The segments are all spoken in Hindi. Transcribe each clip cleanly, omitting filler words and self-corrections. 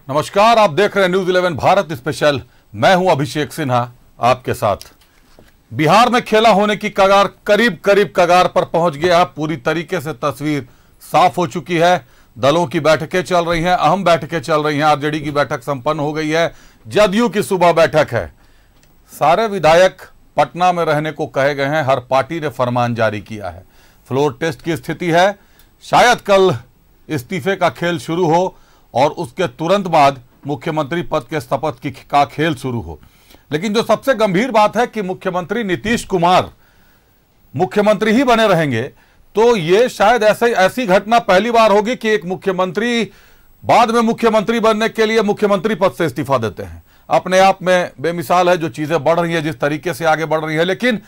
नमस्कार, आप देख रहे हैं न्यूज 11 भारत स्पेशल। मैं हूं अभिषेक सिन्हा आपके साथ। बिहार में खेला होने की कगार करीब करीब कगार पर पहुंच गया। पूरी तरीके से तस्वीर साफ हो चुकी है। दलों की बैठकें चल रही हैं, अहम बैठकें चल रही हैं। आरजेडी की बैठक संपन्न हो गई है, जदयू की सुबह बैठक है। सारे विधायक पटना में रहने को कहे गए हैं। हर पार्टी ने फरमान जारी किया है। फ्लोर टेस्ट की स्थिति है। शायद कल इस्तीफे का खेल शुरू हो और उसके तुरंत बाद मुख्यमंत्री पद के शपथ का खेल शुरू हो। लेकिन जो सबसे गंभीर बात है कि मुख्यमंत्री नीतीश कुमार मुख्यमंत्री ही बने रहेंगे, तो यह शायद ऐसी घटना पहली बार होगी कि एक मुख्यमंत्री बाद में मुख्यमंत्री बनने के लिए मुख्यमंत्री पद से इस्तीफा देते हैं। अपने आप में बेमिसाल है जो चीजें बढ़ रही है, जिस तरीके से आगे बढ़ रही है। लेकिन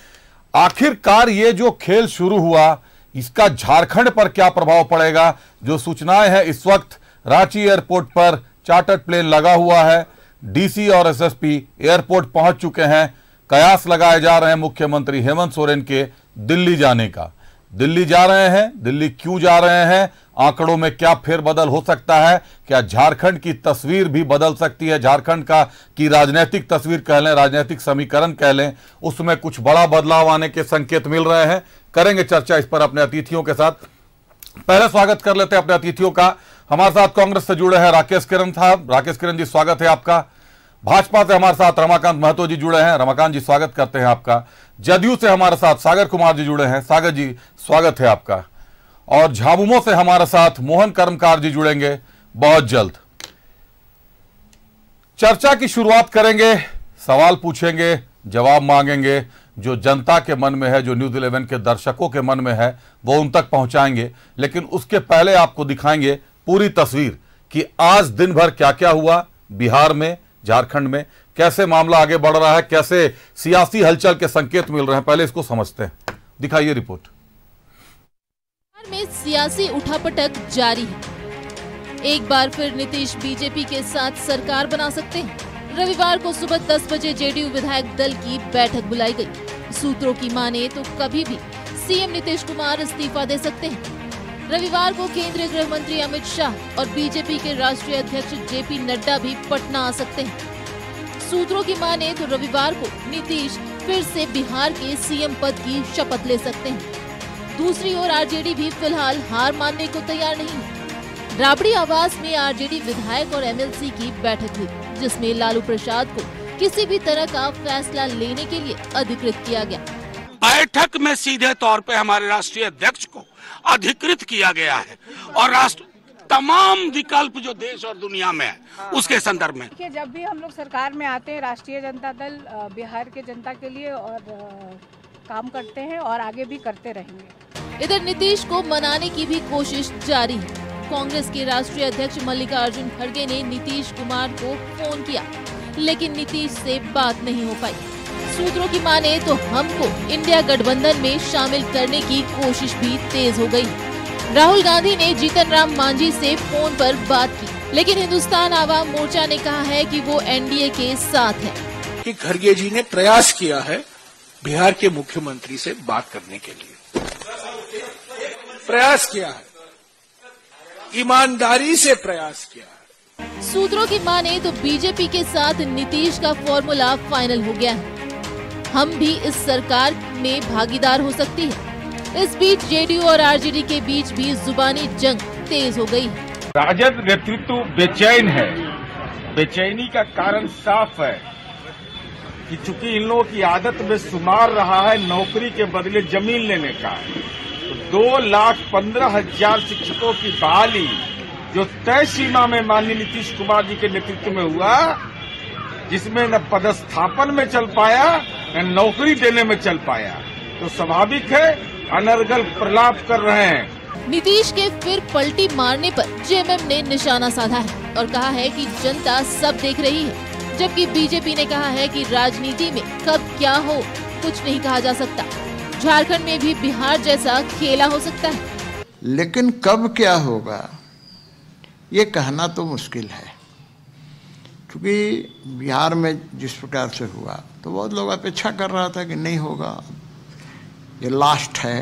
आखिरकार ये जो खेल शुरू हुआ, इसका झारखंड पर क्या प्रभाव पड़ेगा? जो सूचनाएं हैं, इस वक्त रांची एयरपोर्ट पर चार्टर्ड प्लेन लगा हुआ है। डीसी और एसएसपी एयरपोर्ट पहुंच चुके हैं। कयास लगाए जा रहे हैं मुख्यमंत्री हेमंत सोरेन के दिल्ली जाने का। दिल्ली जा रहे हैं, दिल्ली क्यों जा रहे हैं? आंकड़ों में क्या फेरबदल हो सकता है? क्या झारखंड की तस्वीर भी बदल सकती है? झारखंड की राजनीतिक तस्वीर कह लें, राजनीतिक समीकरण कह लें, उसमें कुछ बड़ा बदलाव आने के संकेत मिल रहे हैं। करेंगे चर्चा इस पर अपने अतिथियों के साथ। पहले स्वागत कर लेते हैं अपने अतिथियों का। हमारे साथ कांग्रेस से जुड़े हैं राकेश किरण साहब। राकेश किरण जी, स्वागत है आपका। भाजपा से हमारे साथ रमाकांत महतो जी जुड़े हैं। रमाकांत जी, स्वागत करते हैं आपका। जदयू से हमारे साथ सागर कुमार जी जुड़े हैं। सागर जी, स्वागत है आपका। और झामुमो से हमारे साथ मोहन कर्मकार जी जुड़ेंगे बहुत जल्द। चर्चा की शुरुआत करेंगे, सवाल पूछेंगे, जवाब मांगेंगे। जो जनता के मन में है, जो न्यूज 11 के दर्शकों के मन में है, वो उन तक पहुंचाएंगे। लेकिन उसके पहले आपको दिखाएंगे पूरी तस्वीर कि आज दिन भर क्या क्या हुआ बिहार में, झारखंड में, कैसे मामला आगे बढ़ रहा है, कैसे सियासी हलचल के संकेत मिल रहे हैं। पहले इसको समझते हैं, दिखाइए रिपोर्ट। बिहार में सियासी उठापटक जारी है। एक बार फिर नीतीश बीजेपी के साथ सरकार बना सकते हैं। रविवार को सुबह 10 बजे जेडीयू विधायक दल की बैठक बुलाई गई। सूत्रों की माने तो कभी भी सीएम नीतीश कुमार इस्तीफा दे सकते हैं। रविवार को केंद्रीय गृह मंत्री अमित शाह और बीजेपी के राष्ट्रीय अध्यक्ष जेपी नड्डा भी पटना आ सकते हैं। सूत्रों की माने तो रविवार को नीतीश फिर से बिहार के सीएम पद की शपथ ले सकते हैं। दूसरी ओर आरजेडी भी फिलहाल हार मानने को तैयार नहीं है। राबड़ी आवास में आरजेडी विधायक और एमएलसी की बैठक हुई, जिसमें लालू प्रसाद को किसी भी तरह का फैसला लेने के लिए अधिकृत किया गया। बैठक में सीधे तौर पे हमारे राष्ट्रीय अध्यक्ष को अधिकृत किया गया है और राष्ट्र तमाम विकल्प जो देश और दुनिया में है उसके संदर्भ में। देखिए, जब भी हम लोग सरकार में आते हैं, राष्ट्रीय जनता दल बिहार के जनता के लिए और काम करते हैं और आगे भी करते रहेंगे। इधर नीतीश को मनाने की भी कोशिश जारी है। कांग्रेस के राष्ट्रीय अध्यक्ष मल्लिकार्जुन खड़गे ने नीतीश कुमार को फोन किया, लेकिन नीतीश से बात नहीं हो पाई। सूत्रों की माने तो हमको इंडिया गठबंधन में शामिल करने की कोशिश भी तेज हो गई। राहुल गांधी ने जीतन राम मांझी से फोन पर बात की, लेकिन हिंदुस्तान आवाम मोर्चा ने कहा है कि वो एनडीए के साथ है। कि खड़गे जी ने प्रयास किया है बिहार के मुख्यमंत्री से बात करने के लिए, प्रयास किया है, ईमानदारी से प्रयास किया है। सूत्रों की माने तो बीजेपी के साथ नीतीश का फॉर्मूला फाइनल हो गया है। हम भी इस सरकार में भागीदार हो सकती है। इस बीच जेडीयू और आरजेडी के बीच भी जुबानी जंग तेज हो गई। राजद नेतृत्व बेचैन है। बेचैनी का कारण साफ है कि चूंकि इन लोगों की आदत में शुमार रहा है नौकरी के बदले जमीन लेने का, 2,15,000 शिक्षकों की बहाली जो तय सीमा में माननीय नीतीश कुमार जी के नेतृत्व में हुआ, जिसमें न पदस्थापन में चल पाया न नौकरी देने में चल पाया, तो स्वाभाविक है अनर्गल प्रलाप कर रहे हैं। नीतीश के फिर पलटी मारने पर जेएमएम ने निशाना साधा है और कहा है कि जनता सब देख रही है, जबकि बीजेपी ने कहा है कि राजनीति में कब क्या हो कुछ नहीं कहा जा सकता। झारखंड में भी बिहार जैसा खेला हो सकता है, लेकिन कब क्या होगा ये कहना तो मुश्किल है, क्योंकि बिहार में जिस प्रकार से हुआ तो बहुत लोग अपेक्षा कर रहा था कि नहीं होगा, ये लास्ट है,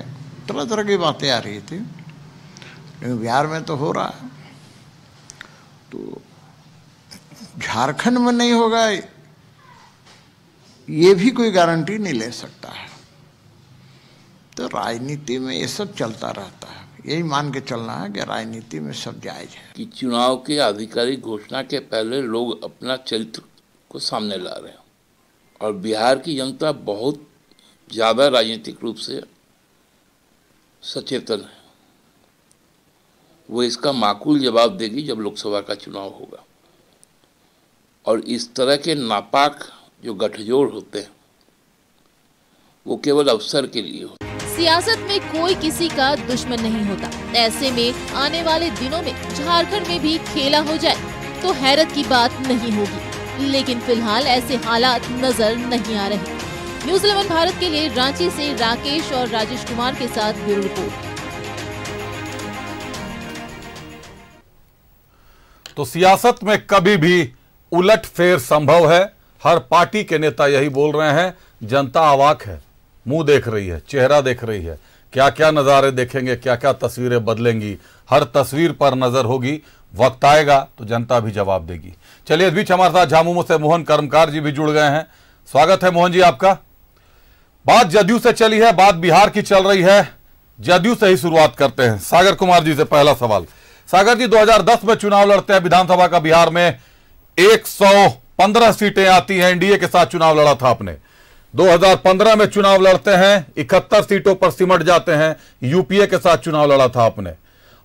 तरह तरह की बातें आ रही थी। लेकिन बिहार में तो हो रहा है। तो झारखंड में नहीं होगा ये भी कोई गारंटी नहीं ले सकता है। तो राजनीति में ये सब चलता रहता है, यही मान के चलना है कि राजनीति में सब जायज है। कि चुनाव के आधिकारिक घोषणा के पहले लोग अपना चरित्र को सामने ला रहे हैं और बिहार की जनता बहुत ज़्यादा राजनीतिक रूप से सचेतन है। वो इसका माकूल जवाब देगी जब लोकसभा का चुनाव होगा। और इस तरह के नापाक जो गठजोड़ होते हैं वो केवल अवसर के लिए होते हैं। सियासत में कोई किसी का दुश्मन नहीं होता। ऐसे में आने वाले दिनों में झारखंड में भी खेला हो जाए तो हैरत की बात नहीं होगी, लेकिन फिलहाल ऐसे हालात नजर नहीं आ रहे। न्यूज़ 11 भारत के लिए रांची से राकेश और राजेश कुमार के साथ ब्यूरो रिपोर्ट। तो सियासत में कभी भी उलटफेर संभव है। हर पार्टी के नेता यही बोल रहे हैं। जनता अवाक है, मुंह देख रही है, चेहरा देख रही है, क्या क्या नज़ारे देखेंगे, क्या क्या तस्वीरें बदलेंगी। हर तस्वीर पर नजर होगी, वक्त आएगा तो जनता भी जवाब देगी। चलिए, इस बीच हमारे साथ झामुमो से मोहन कर्मकार जी भी जुड़ गए हैं। स्वागत है मोहन जी आपका। बात जदयू से चली है, बात बिहार की चल रही है। जदयू से ही शुरुआत करते हैं। सागर कुमार जी से पहला सवाल। सागर जी, 2010 में चुनाव लड़ते हैं विधानसभा का। बिहार में 115 सीटें आती हैं, एनडीए के साथ चुनाव लड़ा था आपने। 2015 में चुनाव लड़ते हैं, 71 सीटों पर सिमट जाते हैं, यूपीए के साथ चुनाव लड़ा था आपने।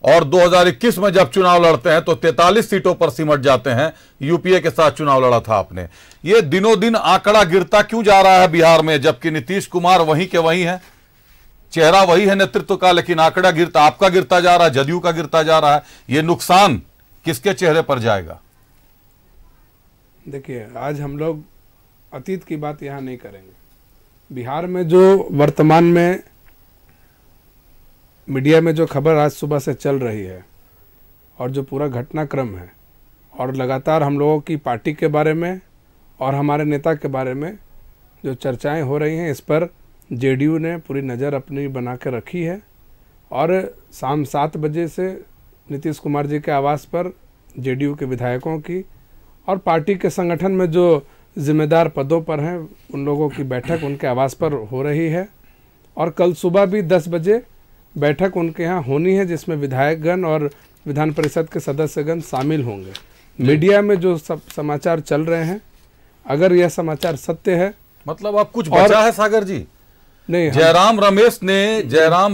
और 2021 में जब चुनाव लड़ते हैं तो 43 सीटों पर सिमट जाते हैं, यूपीए के साथ चुनाव लड़ा था आपने। ये दिनों दिन आंकड़ा गिरता क्यों जा रहा है बिहार में, जबकि नीतीश कुमार वहीं के वहीं है, चेहरा वही है नेतृत्व का, लेकिन आंकड़ा गिरता, आपका गिरता जा रहा है, जदयू का गिरता जा रहा है। ये नुकसान किसके चेहरे पर जाएगा? देखिए, आज हम लोग अतीत की बात यहाँ नहीं करेंगे। बिहार में जो वर्तमान में मीडिया में जो खबर आज सुबह से चल रही है और जो पूरा घटनाक्रम है और लगातार हम लोगों की पार्टी के बारे में और हमारे नेता के बारे में जो चर्चाएं हो रही हैं, इस पर जेडीयू ने पूरी नज़र अपनी बना के रखी है। और शाम 7 बजे से नीतीश कुमार जी के आवास पर जेडीयू के विधायकों की और पार्टी के संगठन में जो जिम्मेदार पदों पर हैं उन लोगों की बैठक उनके आवास पर हो रही है। और कल सुबह भी 10 बजे बैठक उनके यहाँ होनी है, जिसमें विधायकगण और विधान परिषद के सदस्यगण शामिल होंगे। मीडिया में जो सब समाचार चल रहे हैं, अगर यह समाचार सत्य है, मतलब अब कुछ बचा है सागर जी? नहीं, जयराम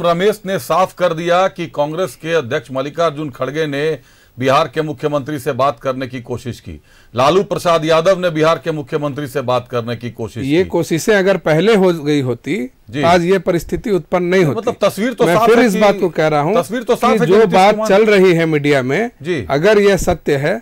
रमेश ने साफ कर दिया कि कांग्रेस के अध्यक्ष मल्लिकार्जुन खड़गे ने बिहार के मुख्यमंत्री से बात करने की कोशिश की। लालू प्रसाद यादव ने बिहार के मुख्यमंत्री से बात करने की कोशिश की। ये कोशिशें अगर पहले हो गई होती तो आज ये परिस्थिति उत्पन्न नहीं होती। मतलब तस्वीर तो मैं फिर इस बात को कह रहा हूँ, तस्वीर तो साफ है जो बात चल रही है मीडिया में, अगर यह सत्य है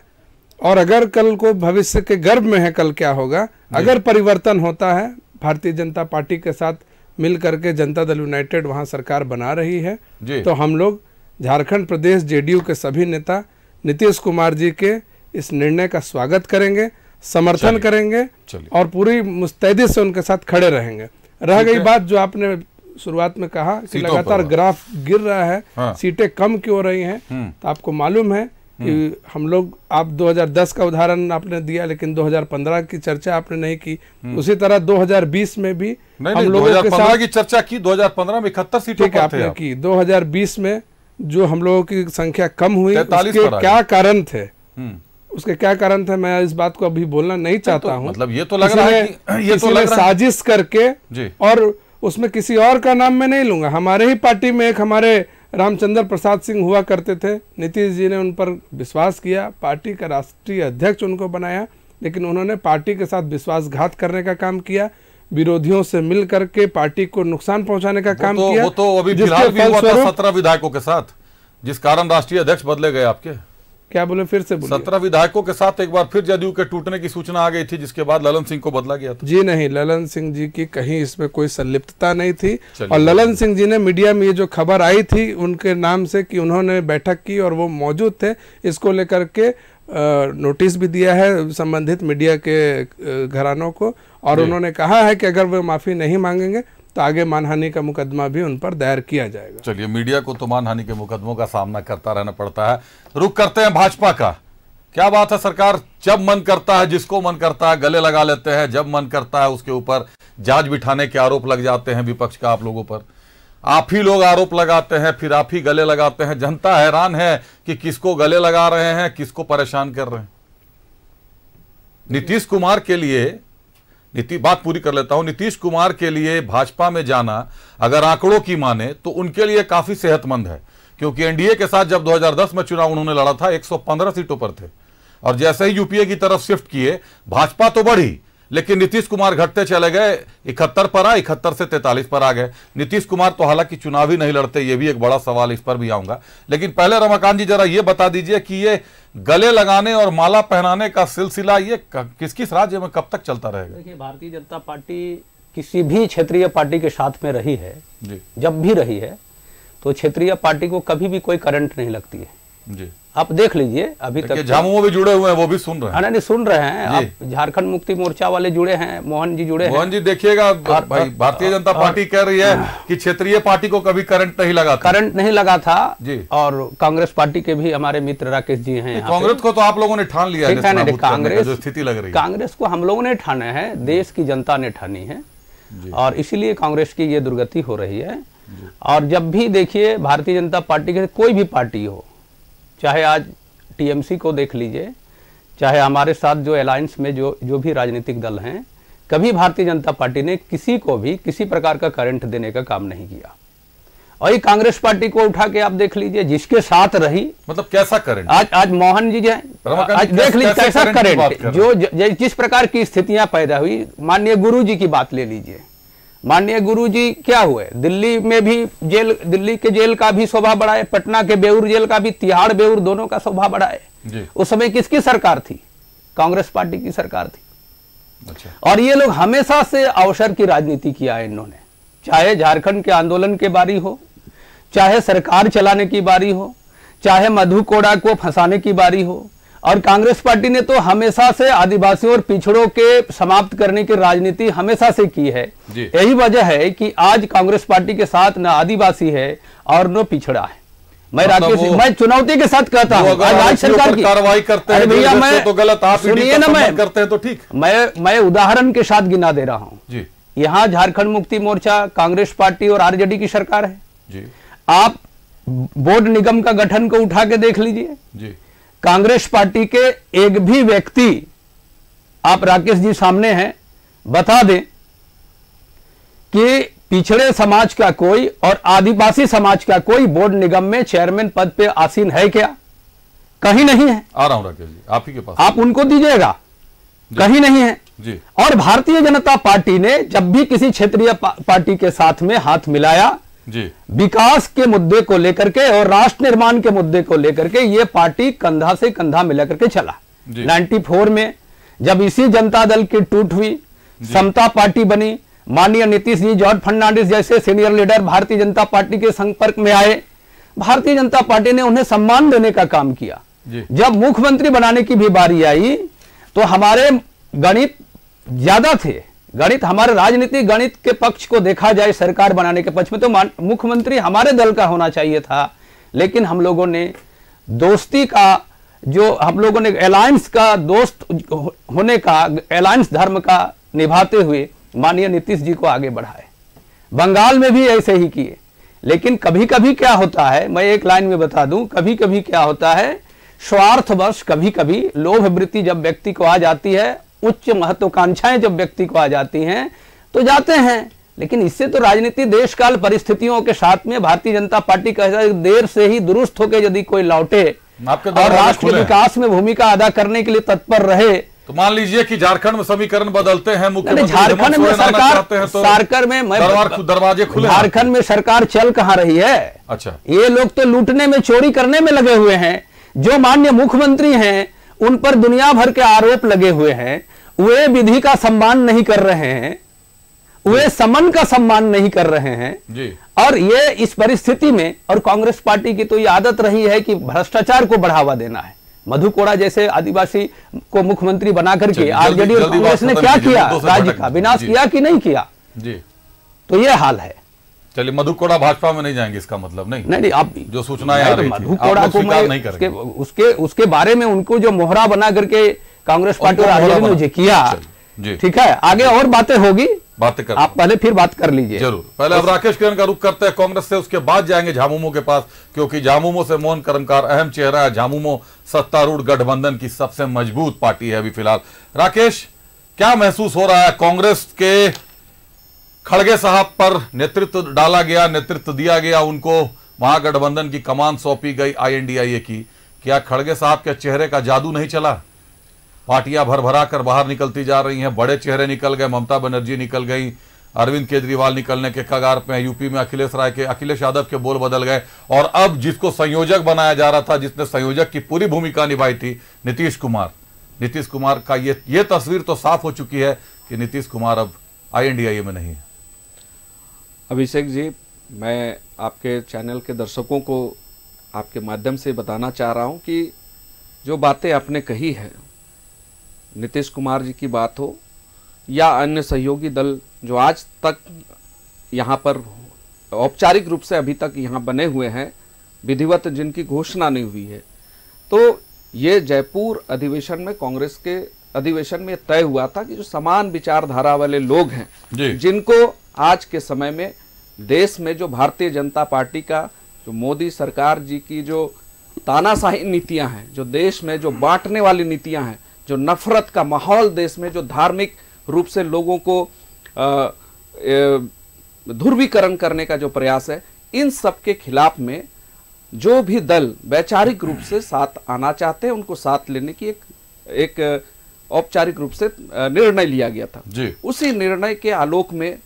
और अगर कल को भविष्य के गर्भ में है कल क्या होगा, अगर परिवर्तन होता है, भारतीय जनता पार्टी के साथ मिल करके जनता दल यूनाइटेड वहां सरकार बना रही है, तो हम लोग झारखंड प्रदेश जेडीयू के सभी नेता नीतीश कुमार जी के इस निर्णय का स्वागत करेंगे, समर्थन करेंगे और पूरी मुस्तैदी से उनके साथ खड़े रहेंगे। रह गई बात जो आपने शुरुआत में कहा कि लगातार ग्राफ गिर रहा है, सीटें कम क्यों हो रही हैं, तो आपको मालूम है कि हम लोग, आप 2010 का उदाहरण आपने दिया लेकिन 2015 की चर्चा आपने नहीं की। उसी तरह 2020 में भी हम लोगों के साथ की चर्चा की। 2015 में 71 सीटें आपने की। 2020 में जो हम लोगों की संख्या कम हुई, उसके क्या कारण थे, उसके क्या कारण थे, मैं इस बात को अभी बोलना नहीं चाहता हूँ। मतलब ये तो लग रहा है कि ये तो लग रहा है साजिश करके, और उसमें किसी और का नाम मैं नहीं लूंगा। हमारे ही पार्टी में एक हमारे रामचंद्र प्रसाद सिंह हुआ करते थे, नीतीश जी ने उन पर विश्वास किया, पार्टी का राष्ट्रीय अध्यक्ष उनको बनाया, लेकिन उन्होंने पार्टी के साथ विश्वासघात करने का काम किया, विरोधियों से मिल करके पार्टी को नुकसान पहुंचाने का काम किया। वो तो अभी फिलहाल भी हुआ था 17 विधायकों के साथ, जिस कारण राष्ट्रीय अध्यक्ष बदले गए आपके। क्या बोले, फिर से बोलिए। 17 विधायकों के साथ एक बार फिर जदयू के टूटने की सूचना आ गई थी, जिसके बाद ललन सिंह को बदला गया था। जी नहीं, ललन सिंह जी की कहीं इसमें कोई संलिप्तता नहीं थी। और ललन सिंह जी ने मीडिया में ये जो खबर आई थी उनके नाम से कि उन्होंने बैठक की और वो मौजूद थे, इसको लेकर के नोटिस भी दिया है संबंधित मीडिया के घरानों को, और उन्होंने कहा है कि अगर वे माफी नहीं मांगेंगे तो आगे मानहानि का मुकदमा भी उन पर दायर किया जाएगा। चलिए, मीडिया को तो मानहानि के मुकदमों का सामना करता रहना पड़ता है। रुख करते हैं भाजपा का। क्या बात है सरकार, जब मन करता है जिसको मन करता है गले लगा लेते हैं, जब मन करता है उसके ऊपर जांच बिठाने के आरोप लग जाते हैं विपक्ष का आप लोगों पर। आप ही लोग आरोप लगाते हैं, फिर आप ही गले लगाते हैं। जनता हैरान है कि किसको गले लगा रहे हैं, किसको परेशान कर रहे हैं। नीतीश कुमार के लिए, बात पूरी कर लेता हूं, नीतीश कुमार के लिए भाजपा में जाना अगर आंकड़ों की माने तो उनके लिए काफी सेहतमंद है, क्योंकि एनडीए के साथ जब 2010 में चुनाव उन्होंने लड़ा था 115 सीटों पर थे, और जैसे ही यूपीए की तरफ शिफ्ट किए भाजपा तो बढ़ी, लेकिन नीतीश कुमार घटते चले गए, 71 पर आए, 71 से 43 पर आ गए। नीतीश कुमार तो हालांकि चुनाव ही नहीं लड़ते, ये भी एक बड़ा सवाल, इस पर भी आऊंगा। लेकिन पहले रमाकांत जी जरा ये बता दीजिए कि ये गले लगाने और माला पहनाने का सिलसिला ये किस किस राज्य में कब तक चलता रहेगा? देखिए, भारतीय जनता पार्टी किसी भी क्षेत्रीय पार्टी के साथ में रही है जी, जब भी रही है, तो क्षेत्रीय पार्टी को कभी भी कोई करंट नहीं लगती है जी। आप देख लीजिए, अभी तक झामुमो भी जुड़े हुए हैं, वो भी सुन रहे हैं। नहीं सुन रहे हैं, आप झारखंड मुक्ति मोर्चा वाले जुड़े हैं, मोहन जी जुड़े हैं। मोहन जी देखिएगा, भाई भारतीय जनता पार्टी कह रही है कि क्षेत्रीय पार्टी को कभी करंट नहीं लगा, करंट नहीं लगा था जी। और कांग्रेस पार्टी के भी हमारे मित्र राकेश जी हैं। कांग्रेस को तो आप लोगों ने ठान लिया है, कांग्रेस जो स्थिति लग रही है, कांग्रेस को हम लोगों ने ठाना है, देश की जनता ने ठानी है, और इसीलिए कांग्रेस की ये दुर्गति हो रही है। और जब भी देखिए भारतीय जनता पार्टी के कोई भी पार्टी हो, चाहे आज टीएमसी को देख लीजिए, चाहे हमारे साथ जो अलायंस में जो भी राजनीतिक दल हैं, कभी भारतीय जनता पार्टी ने किसी को भी किसी प्रकार का करंट देने का काम नहीं किया। और ये कांग्रेस पार्टी को उठा के आप देख लीजिए, जिसके साथ रही, मतलब कैसा करंट, आज मोहन जी आज देख लीजिए कैसा करंट, जो जिस प्रकार की स्थितियां पैदा हुई। माननीय गुरु जी की बात ले लीजिए, माननीय गुरु जी क्या हुए, दिल्ली में भी जेल, दिल्ली के जेल का भी शोभा बढ़ाए, पटना के बेऊर जेल का भी, तिहाड़ बेऊर दोनों का शोभा बढ़ाए। उस समय किसकी सरकार थी? कांग्रेस पार्टी की सरकार थी। अच्छा। और ये लोग हमेशा से अवसर की राजनीति किया है इन्होंने, चाहे झारखंड के आंदोलन के बारी हो, चाहे सरकार चलाने की बारी हो, चाहे मधु कोड़ा को फंसाने की बारी हो। और कांग्रेस पार्टी ने तो हमेशा से आदिवासियों और पिछड़ों के समाप्त करने की राजनीति हमेशा से की है। यही वजह है कि आज कांग्रेस पार्टी के साथ न आदिवासी है और न पिछड़ा है। मैं राकेश, मैं चुनौती के साथ कहता हूं, आज सरकार की कार्रवाई करते हैं भैया, मैं तो गलत, आप सुनिए ना, मैं करते हैं तो ठीक, मैं उदाहरण के साथ गिना दे रहा हूं। यहाँ झारखंड मुक्ति मोर्चा, कांग्रेस पार्टी और आरजेडी की सरकार है। आप बोर्ड निगम का गठन को उठा के देख लीजिए, कांग्रेस पार्टी के एक भी व्यक्ति, आप राकेश जी सामने हैं, बता दें कि पिछड़े समाज का कोई और आदिवासी समाज का कोई बोर्ड निगम में चेयरमैन पद पे आसीन है क्या? कहीं नहीं है। आ रहा हूं राकेश जी, आप ही के पास, आप उनको दीजिएगा, कहीं नहीं है जी। और भारतीय जनता पार्टी ने जब भी किसी क्षेत्रीय पार्टी के साथ में हाथ मिलाया जी, विकास के मुद्दे को लेकर के और राष्ट्र निर्माण के मुद्दे को लेकर के, ये पार्टी कंधा से कंधा मिला करके चला। 94 में जब इसी जनता दल की टूट हुई, समता पार्टी बनी, माननीय नीतीश जी, जॉर्ज फर्नांडिस जैसे senior leader Bharatiya Janata party के संपर्क में आए, भारतीय जनता पार्टी ने उन्हें सम्मान देने का काम किया। जब मुख्यमंत्री बनाने की भी बारी आई तो हमारे गणित ज्यादा थे, गणित, हमारे राजनीतिक गणित के पक्ष को देखा जाए सरकार बनाने के पक्ष में तो मुख्यमंत्री हमारे दल का होना चाहिए था। लेकिन हम लोगों ने दोस्ती का, जो हम लोगों ने अलायंस का, दोस्त होने का, अलायंस धर्म का निभाते हुए माननीय नीतीश जी को आगे बढ़ाए। बंगाल में भी ऐसे ही किए। लेकिन कभी कभी क्या होता है, मैं एक लाइन में बता दूं, कभी कभी क्या होता है, स्वार्थवश, कभी कभी लोभ वृत्ति जब व्यक्ति को आ जाती है, उच्च महत्वाकांक्षाएं जब व्यक्ति को आ जाती हैं तो जाते हैं। लेकिन इससे तो राजनीति देश काल परिस्थितियों के साथ में भारतीय जनता पार्टी कहता है देर से ही दुरुस्त होकर यदि कोई लौटे और राष्ट्र के विकास में भूमिका अदा करने के लिए तत्पर रहे, तो मान लीजिए कि झारखंड में समीकरण बदलते हैं, मुख्यमंत्री झारखंड में सरकार, सरकार में दरवाजे खुले, झारखंड में सरकार चल कहां रही है? अच्छा, ये लोग तो लूटने में, चोरी करने में लगे हुए हैं। जो माननीय मुख्यमंत्री हैं उन पर दुनिया भर के आरोप लगे हुए हैं, वे विधि का सम्मान नहीं कर रहे हैं, वे समन का सम्मान नहीं कर रहे हैं जी। और ये इस परिस्थिति में, और कांग्रेस पार्टी की तो ये आदत रही है कि भ्रष्टाचार को बढ़ावा देना है। मधु कोड़ा जैसे आदिवासी को मुख्यमंत्री बना करके आरजेडी और कांग्रेस ने क्या किया? राज्य का विनाश किया कि नहीं किया जी? तो ये हाल है। चलिए, मधु कोड़ा भाजपा में नहीं जाएंगे, इसका मतलब नहीं। नहीं, आप जो सूचनाएं आ रही थी, मधु कोड़ा को स्वीकार नहीं करेंगे। उसके बारे में उनको जो मोहरा बना करके कांग्रेस पार्टी और आरजेडी ने किया, ठीक है, आगे और बातें होगी, बातें कर, आप पहले फिर बात कर लीजिए। जरूर। पहले अब राकेश किरण का रुख करते हैं कांग्रेस से, उसके बाद जाएंगे झामुमो के पास, क्योंकि झामुमो से मोहन कर्मकार अहम चेहरा है। झामुमो सत्तारूढ़ गठबंधन की सबसे मजबूत पार्टी है अभी फिलहाल। राकेश, क्या महसूस हो रहा है? कांग्रेस के खड़गे साहब पर नेतृत्व डाला गया, नेतृत्व दिया गया उनको, महागठबंधन की कमान सौंपी गई INDIA की। क्या खड़गे साहब के चेहरे का जादू नहीं चला? पार्टियां भरभरा कर बाहर निकलती जा रही हैं, बड़े चेहरे निकल गए, ममता बनर्जी निकल गई, अरविंद केजरीवाल निकलने के कगार पे हैं, यूपी में अखिलेश यादव के बोल बदल गए, और अब जिसको संयोजक बनाया जा रहा था, जिसने संयोजक की पूरी भूमिका निभाई थी, नीतीश कुमार का ये तस्वीर तो साफ हो चुकी है कि नीतीश कुमार अब INDIA में नहीं है। अभिषेक जी, मैं आपके चैनल के दर्शकों को आपके माध्यम से बताना चाह रहा हूं कि जो बातें आपने कही है, नीतीश कुमार जी की बात हो या अन्य सहयोगी दल जो आज तक यहाँ पर औपचारिक रूप से अभी तक यहाँ बने हुए हैं, विधिवत जिनकी घोषणा नहीं हुई है, तो ये जयपुर अधिवेशन में, कांग्रेस के अधिवेशन में तय हुआ था कि जो समान विचारधारा वाले लोग हैं, जिनको आज के समय में देश में जो भारतीय जनता पार्टी का, जो मोदी सरकार जी की जो तानाशाही नीतियां हैं, जो देश में जो बांटने वाली नीतियां हैं, जो नफरत का माहौल देश में, जो धार्मिक रूप से लोगों को ध्रुवीकरण करने का जो प्रयास है, इन सब के खिलाफ में जो भी दल वैचारिक रूप से साथ आना चाहते हैं, उनको साथ लेने की एक औपचारिक रूप से निर्णय लिया गया था। उसी निर्णय के आलोक में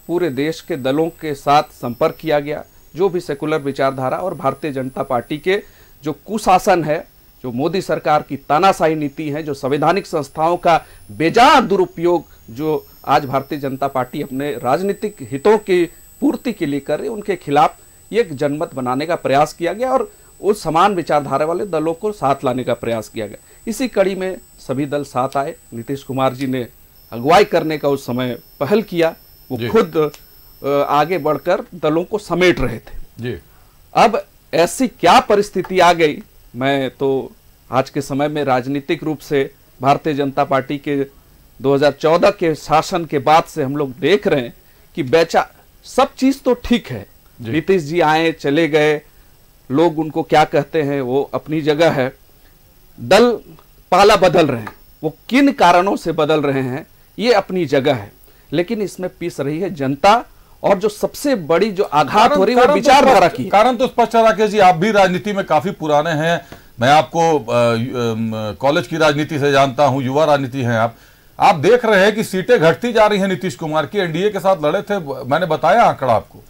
पूरे देश के दलों के साथ संपर्क किया गया। जो भी सेकुलर विचारधारा और भारतीय जनता पार्टी के जो कुशासन है, जो मोदी सरकार की तानाशाही नीति है, जो संवैधानिक संस्थाओं का बेजा दुरुपयोग जो आज भारतीय जनता पार्टी अपने राजनीतिक हितों की पूर्ति के लिए कर रही है, उनके खिलाफ एक जनमत बनाने का प्रयास किया गया और उस समान विचारधारा वाले दलों को साथ लाने का प्रयास किया गया। इसी कड़ी में सभी दल साथ आए। नीतीश कुमार जी ने अगुवाई करने का उस समय पहल किया, वो खुद आगे बढ़कर दलों को समेट रहे थे। अब ऐसी क्या परिस्थिति आ गई, मैं तो आज के समय में राजनीतिक रूप से भारतीय जनता पार्टी के 2014 के शासन के बाद से हम लोग देख रहे हैं कि सब चीज तो ठीक है, नीतीश जी आए चले गए, लोग उनको क्या कहते हैं वो अपनी जगह है, दल पाला बदल रहे हैं, वो किन कारणों से बदल रहे हैं ये अपनी जगह है, लेकिन इसमें पीस रही है जनता। और जो सबसे बड़ी जो आघात हो रही है वो विचारधारा की। कारण तो स्पष्ट है राकेश जी, आप भी राजनीति में काफी पुराने हैं, मैं आपको कॉलेज की राजनीति से जानता हूं, युवा राजनीति हैं आप देख रहे हैं कि सीटें घटती जा रही हैं नीतीश कुमार की। एनडीए के साथ लड़े थे, मैंने बताया आंकड़ा आपको,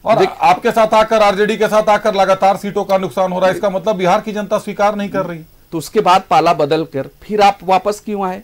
और आपके साथ आकर, आरजेडी के साथ आकर लगातार सीटों का नुकसान हो रहा है। इसका मतलब बिहार की जनता स्वीकार नहीं कर रही। तो उसके बाद पाला बदल कर फिर आप वापस क्यों आए?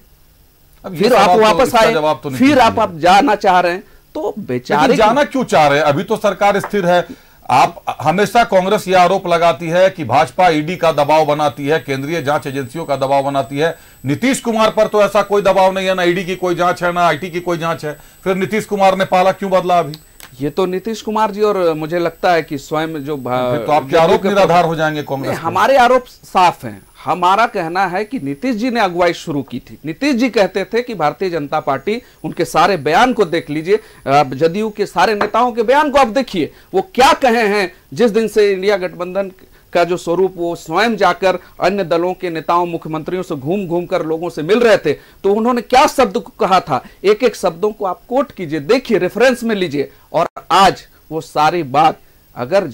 फिर आप वापस आए, फिर आप जाना चाह रहे हैं, तो बेचारे जाना क्यों चाह रहे हैं? अभी तो सरकार स्थिर है। आप हमेशा कांग्रेस यह आरोप लगाती है कि भाजपा ईडी का दबाव बनाती है, केंद्रीय जांच एजेंसियों का दबाव बनाती है। नीतीश कुमार पर तो ऐसा कोई दबाव नहीं है, ना ईडी की कोई जांच है, ना आईटी की कोई जांच है। फिर नीतीश कुमार ने पाला क्यों बदला अभी? ये तो नीतीश कुमार जी और मुझे लगता है कि स्वयं जो तो आपके आरोप निराधार हो जाएंगे कांग्रेस। हमारे आरोप साफ हैं। हमारा कहना है कि नीतीश जी ने अगुवाई शुरू की थी। नीतीश जी कहते थे कि भारतीय जनता पार्टी, उनके सारे बयान को देख लीजिए, जदयू के सारे नेताओं के बयान को आप देखिए, वो क्या कहे हैं। जिस दिन से इंडिया गठबंधन का जो स्वरूप, वो स्वयं जाकर अन्य दलों के नेताओं, मुख्यमंत्रियों से घूम घूम कर लोगों से मिल रहे थे, तो उन्होंने क्या शब्द कहा था, एक एक शब्दों को आप कोट कीजिए, देखिए, रेफरेंस में लीजिए। और आज वो सारी बात, अगर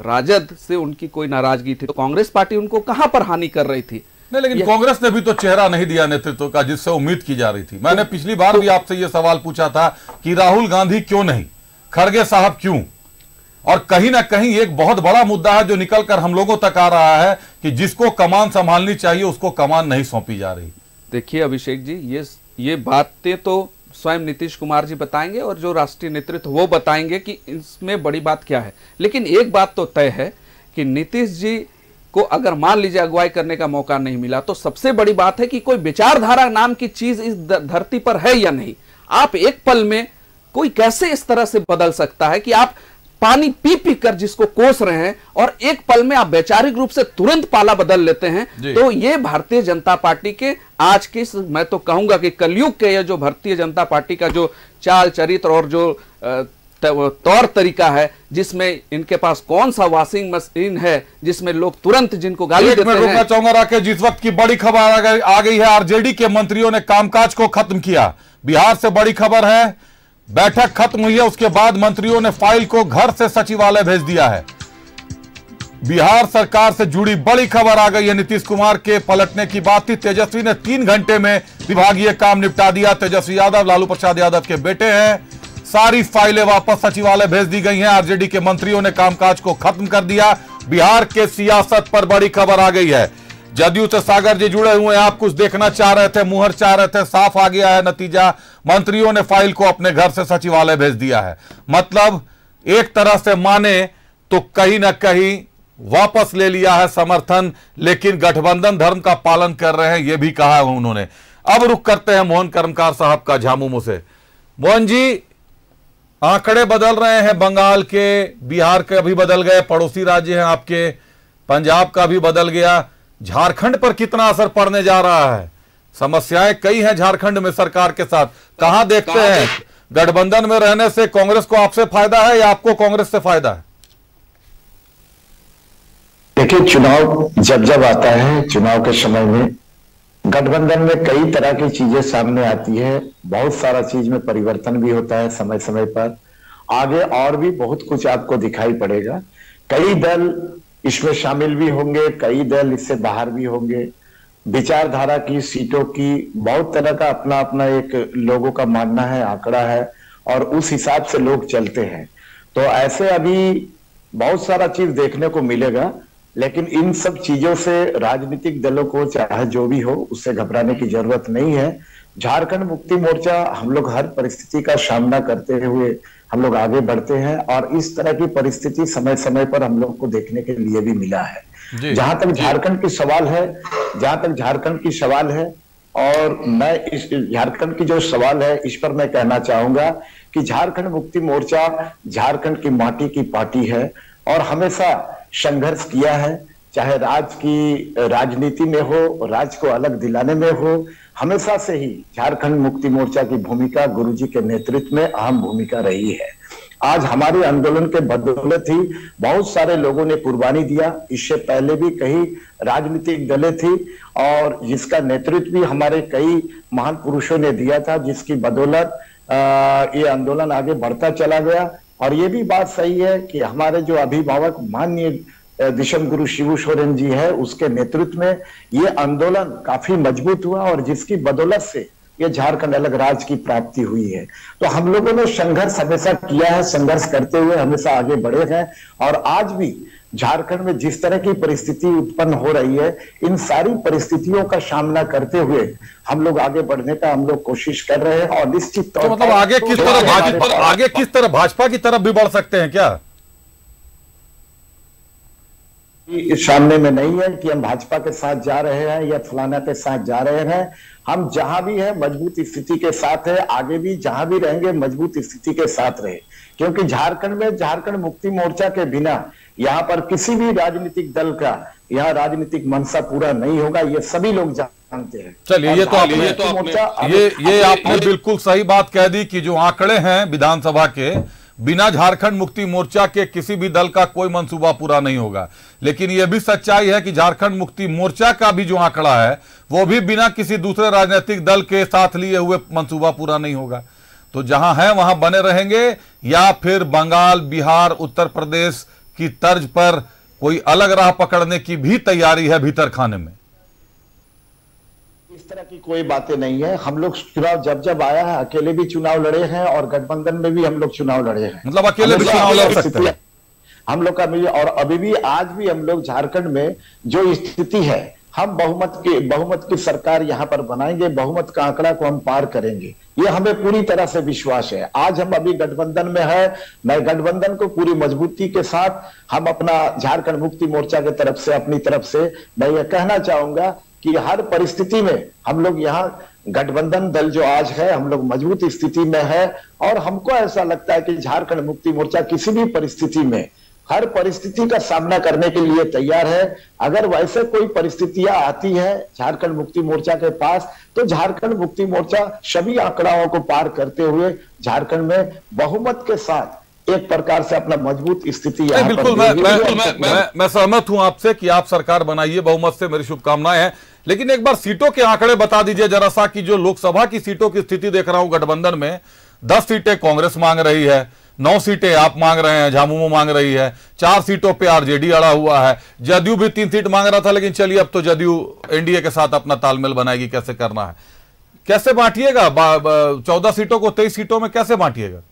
राजद से उनकी कोई नाराजगी थी तो कांग्रेस पार्टी उनको कहां पर हानि कर रही थी? नहीं, लेकिन कांग्रेस ने भी तो चेहरा नहीं दिया नेतृत्व का जिससे उम्मीद की जा रही थी। मैंने पिछली बार भी आपसे यह सवाल पूछा था कि राहुल गांधी क्यों नहीं, खड़गे साहब क्यों? और कहीं ना कहीं एक बहुत बड़ा मुद्दा है जो निकलकर हम लोगों तक आ रहा है कि जिसको कमान संभालनी चाहिए उसको कमान नहीं सौंपी जा रही। देखिए अभिषेक जी, ये बातें तो स्वयं नीतीश कुमार जी बताएंगे और जो राष्ट्रीय नेतृत्व वो बताएंगे कि इसमें बड़ी बात क्या है। लेकिन एक बात तो तय है कि नीतीश जी को अगर मान लीजिए अगुवाई करने का मौका नहीं मिला, तो सबसे बड़ी बात है कि कोई विचारधारा नाम की चीज इस धरती पर है या नहीं। आप एक पल में कोई कैसे इस तरह से बदल सकता है कि आप पानी पी पी कर जिसको कोस रहे हैं और एक पल में आप वैचारिक रूप से तुरंत पाला बदल लेते हैं। तो ये भारतीय जनता पार्टी के आज की, मैं तो कहूंगा कि कलयुग के, ये जो भारतीय जनता पार्टी का जो चाल चरित्र और जो तौर तरीका है, जिसमें इनके पास कौन सा वॉशिंग मशीन है जिसमें लोग तुरंत जिनको गाली देते हैं। रुकना चाहूंगा राकेश, जिस वक्त की बड़ी खबर आ गई है, आरजेडी के मंत्रियों ने कामकाज को खत्म किया। बिहार से बड़ी खबर है, बैठक खत्म हुई है, उसके बाद मंत्रियों ने फाइल को घर से सचिवालय भेज दिया है। बिहार सरकार से जुड़ी बड़ी खबर आ गई है। नीतीश कुमार के पलटने की बात थी, तेजस्वी ने 3 घंटे में विभागीय काम निपटा दिया। तेजस्वी यादव लालू प्रसाद यादव के बेटे हैं। सारी फाइलें वापस सचिवालय भेज दी गई हैं। आरजेडी के मंत्रियों ने कामकाज को खत्म कर दिया। बिहार के सियासत पर बड़ी खबर आ गई है। जदयू से सागर जी जुड़े हुए हैं, आप कुछ देखना चाह रहे थे, मुहर चाह रहे थे, साफ आ गया है नतीजा। मंत्रियों ने फाइल को अपने घर से सचिवालय भेज दिया है। मतलब एक तरह से माने तो कहीं ना कहीं वापस ले लिया है समर्थन, लेकिन गठबंधन धर्म का पालन कर रहे हैं, यह भी कहा है उन्होंने। अब रुख करते हैं मोहन कर्मकार साहब का झामुमो से। मोहन जी, आंकड़े बदल रहे हैं, बंगाल के, बिहार के भी बदल गए, पड़ोसी राज्य हैं आपके, पंजाब का भी बदल गया। झारखंड पर कितना असर पड़ने जा रहा है? समस्याएं कई हैं झारखंड में सरकार के साथ, कहां देखते हैं? गठबंधन में रहने से कांग्रेस को आपसे फायदा है या आपको कांग्रेस से फायदा है? देखिए, चुनाव जब जब आता है, चुनाव के समय में गठबंधन में कई तरह की चीजें सामने आती है। बहुत सारा चीज में परिवर्तन भी होता है समय समय पर। आगे और भी बहुत कुछ आपको दिखाई पड़ेगा। कई दल इसमें शामिल भी होंगे, कई दल इससे बाहर भी होंगे। विचारधारा की, सीटों की, बहुत तरह का अपना अपना एक लोगों का मानना है, आंकड़ा है, और उस हिसाब से लोग चलते हैं। तो ऐसे अभी बहुत सारा चीज देखने को मिलेगा, लेकिन इन सब चीजों से राजनीतिक दलों को, चाहे जो भी हो, उससे घबराने की जरूरत नहीं है। झारखंड मुक्ति मोर्चा, हम लोग हर परिस्थिति का सामना करते हुए हम लोग आगे बढ़ते हैं, और इस तरह की परिस्थिति समय समय पर हम लोग को देखने के लिए भी मिला है। जहां तक झारखंड की सवाल है, और मैं इस झारखंड की जो सवाल है, इस पर मैं कहना चाहूंगा कि झारखंड मुक्ति मोर्चा झारखंड की माटी की पार्टी है और हमेशा संघर्ष किया है, चाहे राजनीति में हो, राज्य को अलग दिलाने में हो। हमेशा से ही झारखंड मुक्ति मोर्चा की भूमिका गुरुजी के नेतृत्व में अहम भूमिका रही है। आज हमारे आंदोलन के बदौलत ही बहुत सारे लोगों ने कुर्बानी दिया। इससे पहले भी कई राजनीतिक दलें थी और जिसका नेतृत्व भी हमारे कई महान पुरुषों ने दिया था, जिसकी बदौलत ये आंदोलन आगे बढ़ता चला गया। और ये भी बात सही है कि हमारे जो अभिभावक माननीय दिशम गुरु शिबू सोरेन जी है, उसके नेतृत्व में ये आंदोलन काफी मजबूत हुआ और जिसकी बदौलत से ये झारखंड अलग राज्य की प्राप्ति हुई है। तो हम लोगों ने संघर्ष हमेशा किया है, संघर्ष करते हुए हमेशा आगे बढ़े हैं, और आज भी झारखंड में जिस तरह की परिस्थिति उत्पन्न हो रही है, इन सारी परिस्थितियों का सामना करते हुए हम लोग आगे बढ़ने का हम लोग कोशिश कर रहे हैं। और निश्चित तौर पर मतलब आगे किस तरह भाजपा की तरफ भी बढ़ सकते हैं क्या? इस सामने में नहीं है कि हम भाजपा के साथ जा रहे हैं या फलाना के साथ जा रहे हैं। हम जहां भी है मजबूत स्थिति के साथ है, आगे भी जहां भी रहेंगे मजबूत स्थिति के साथ रहे, क्योंकि झारखंड में झारखंड मुक्ति मोर्चा के बिना यहाँ पर किसी भी राजनीतिक दल का यहाँ राजनीतिक मंशा पूरा नहीं होगा, ये सभी लोग जानते हैं। चलिए, ये आपने बिल्कुल सही बात कह दी कि जो आंकड़े हैं विधानसभा के, बिना झारखंड मुक्ति मोर्चा के किसी भी दल का कोई मंसूबा पूरा नहीं होगा। लेकिन यह भी सच्चाई है कि झारखंड मुक्ति मोर्चा का भी जो आंकड़ा है वो भी बिना किसी दूसरे राजनीतिक दल के साथ लिए हुए मंसूबा पूरा नहीं होगा। तो जहां है वहां बने रहेंगे, या फिर बंगाल, बिहार, उत्तर प्रदेश की तर्ज पर कोई अलग राह पकड़ने की भी तैयारी है भीतर खाने में? इस तरह की कोई बातें नहीं है। हम लोग चुनाव जब जब आया है अकेले भी चुनाव लड़े हैं और गठबंधन में भी हम लोग चुनाव लड़े हैं। मतलब अकेले भी चुनाव लड़ सकते हैं हम लोग का मिले। और अभी भी आज भी हम लोग झारखंड में जो स्थिति है, हम बहुमत की सरकार यहाँ पर बनाएंगे, बहुमत का आंकड़ा को हम पार करेंगे, ये हमें पूरी तरह से विश्वास है। आज हम अभी गठबंधन में है, मैं गठबंधन को पूरी मजबूती के साथ हम अपना झारखंड मुक्ति मोर्चा की तरफ से, अपनी तरफ से मैं ये कहना चाहूंगा कि हर परिस्थिति में हम लोग यहाँ गठबंधन दल जो आज है, हम लोग मजबूत स्थिति में है और हमको ऐसा लगता है कि झारखंड मुक्ति मोर्चा किसी भी परिस्थिति में, हर परिस्थिति का सामना करने के लिए तैयार है। अगर वैसे कोई परिस्थितियां आती है झारखंड मुक्ति मोर्चा के पास, तो झारखंड मुक्ति मोर्चा सभी आंकड़ाओं को पार करते हुए झारखंड में बहुमत के साथ एक प्रकार से अपना मजबूत स्थिति बिल्कुल मैं सहमत हूं आपसे कि आप सरकार बनाइए, बहुमत से मेरी शुभकामनाएं हैं। लेकिन एक बार सीटों के आंकड़े बता दीजिए जरा सा कि जो लोकसभा की सीटों की स्थिति देख रहा हूं गठबंधन में, 10 सीटें कांग्रेस मांग रही है, 9 सीटें आप मांग रहे हैं, झामुमो मांग रही है, 4 सीटों पे आरजेडी अड़ा हुआ है, जदयू भी 3 सीट मांग रहा था, लेकिन चलिए अब तो जदयू एनडीए के साथ अपना तालमेल बनाएगी, कैसे करना है, कैसे बांटिएगा 14 सीटों को 23 सीटों में कैसे बांटिएगा?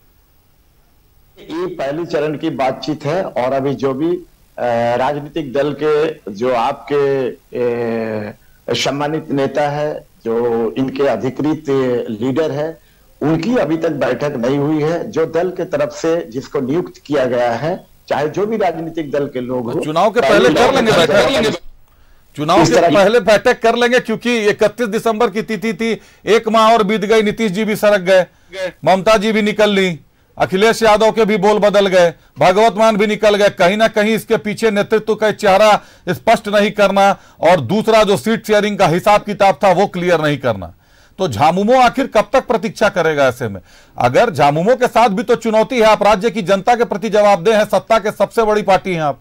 ये पहली चरण की बातचीत है और अभी जो भी राजनीतिक दल के जो आपके सम्मानित नेता है, जो इनके अधिकृत लीडर है, उनकी अभी तक बैठक नहीं हुई है। जो दल के तरफ से जिसको नियुक्त किया गया है, चाहे जो भी राजनीतिक दल के लोग हो, चुनाव के पहले कर लेंगे बैठक, चुनाव के पहले बैठक कर लेंगे, क्योंकि 31 दिसंबर की तिथि थी, 1 माह और बीत गई, नीतीश जी भी सरक गए, ममता जी भी निकल ली, अखिलेश यादव के भी बोल बदल गए, भगवत मान भी निकल गए। कहीं ना कहीं इसके पीछे नेतृत्व का चेहरा स्पष्ट नहीं करना और दूसरा जो सीट शेयरिंग का हिसाब किताब था वो क्लियर नहीं करना, तो झामुमो आखिर कब तक प्रतीक्षा करेगा? ऐसे में अगर झामुमो के साथ भी तो चुनौती है, आप राज्य की जनता के प्रति जवाबदेह हैं, सत्ता के सबसे बड़ी पार्टी हैं आप।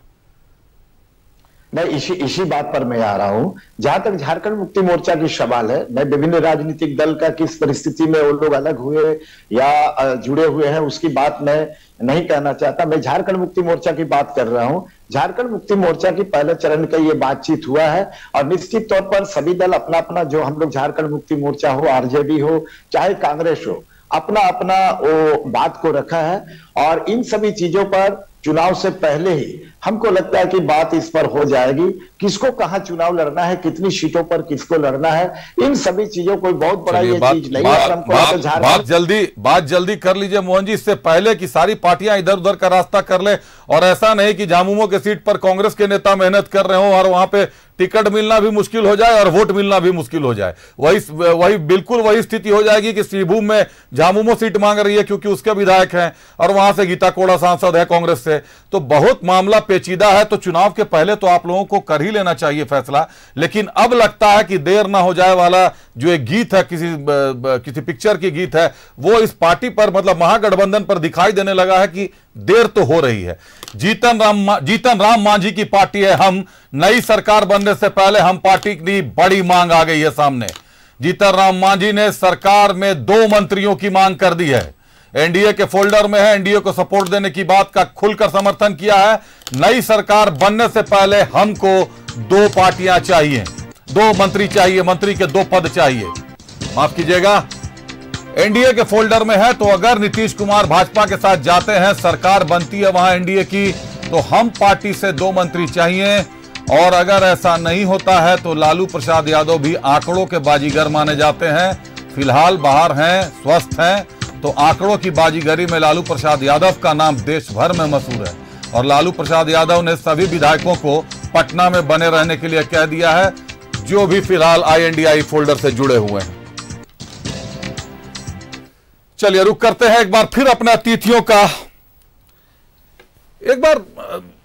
मैं इसी बात पर मैं आ रहा हूं। जहां तक झारखंड मुक्ति मोर्चा की सवाल है, मैं विभिन्न राजनीतिक दल का किस परिस्थिति में वो लोग अलग हुए या जुड़े हुए हैं उसकी बात मैं नहीं कहना चाहता। मैं झारखंड मुक्ति मोर्चा की बात कर रहा हूं। झारखंड मुक्ति मोर्चा की पहले चरण का ये बातचीत हुआ है और निश्चित तौर पर सभी दल अपना अपना, जो हम लोग झारखंड मुक्ति मोर्चा हो, आरजेडी हो, चाहे कांग्रेस हो, अपना अपना वो बात को रखा है और इन सभी चीजों पर चुनाव से पहले ही हमको लगता है कि बात इस पर हो जाएगी, किसको कहां चुनाव लड़ना है, कितनी सीटों पर किसको लड़ना है, इन सभी चीजों को बहुत बड़ा ये चीज नहीं है। बात जल्दी कर लीजिए मोहन जी, इससे पहले कि सारी पार्टियां इधर उधर का रास्ता कर ले, और ऐसा नहीं कि झामुमो के सीट पर कांग्रेस के नेता मेहनत कर रहे हो और वहां पे टिकट मिलना भी मुश्किल हो जाए और वोट मिलना भी मुश्किल हो जाए। वही बिल्कुल वही स्थिति हो जाएगी कि श्रीभूम में झामुमो सीट मांग रही है क्योंकि उसके विधायक हैं और वहां से गीता कोड़ा सांसद है कांग्रेस से, तो बहुत मामला पेचीदा है। तो चुनाव के पहले तो आप लोगों को कर ही लेना चाहिए फैसला, लेकिन अब लगता है कि देर ना हो जाए वाला जो एक गीत है, किसी पिक्चर की गीत है, वो इस पार्टी पर, मतलब महागठबंधन पर दिखाई देने लगा है कि देर तो हो रही है। जीतन राम मांझी की पार्टी है हम, नई सरकार बनने से पहले हम पार्टी की बड़ी मांग आ गई है सामने। जीतन राम मांझी ने सरकार में 2 मंत्रियों की मांग कर दी है, एनडीए के फोल्डर में है, एनडीए को सपोर्ट देने की बात का खुलकर समर्थन किया है। नई सरकार बनने से पहले हमको 2 पार्टियां चाहिए, 2 मंत्री चाहिए, मंत्री के 2 पद चाहिए, माफ कीजिएगा, एनडीए के फोल्डर में है। तो अगर नीतीश कुमार भाजपा के साथ जाते हैं, सरकार बनती है वहां एनडीए की, तो हम पार्टी से 2 मंत्री चाहिए। और अगर ऐसा नहीं होता है तो लालू प्रसाद यादव भी आंकड़ों के बाजीगर माने जाते हैं, फिलहाल बाहर हैं, स्वस्थ हैं, तो आंकड़ों की बाजीगरी में लालू प्रसाद यादव का नाम देश भर में मशहूर है। और लालू प्रसाद यादव ने सभी विधायकों को पटना में बने रहने के लिए कह दिया है, जो भी फिलहाल INDI फोल्डर से जुड़े हुए हैं। चलिए रुक करते हैं एक बार फिर अपने अतिथियों का। एक बार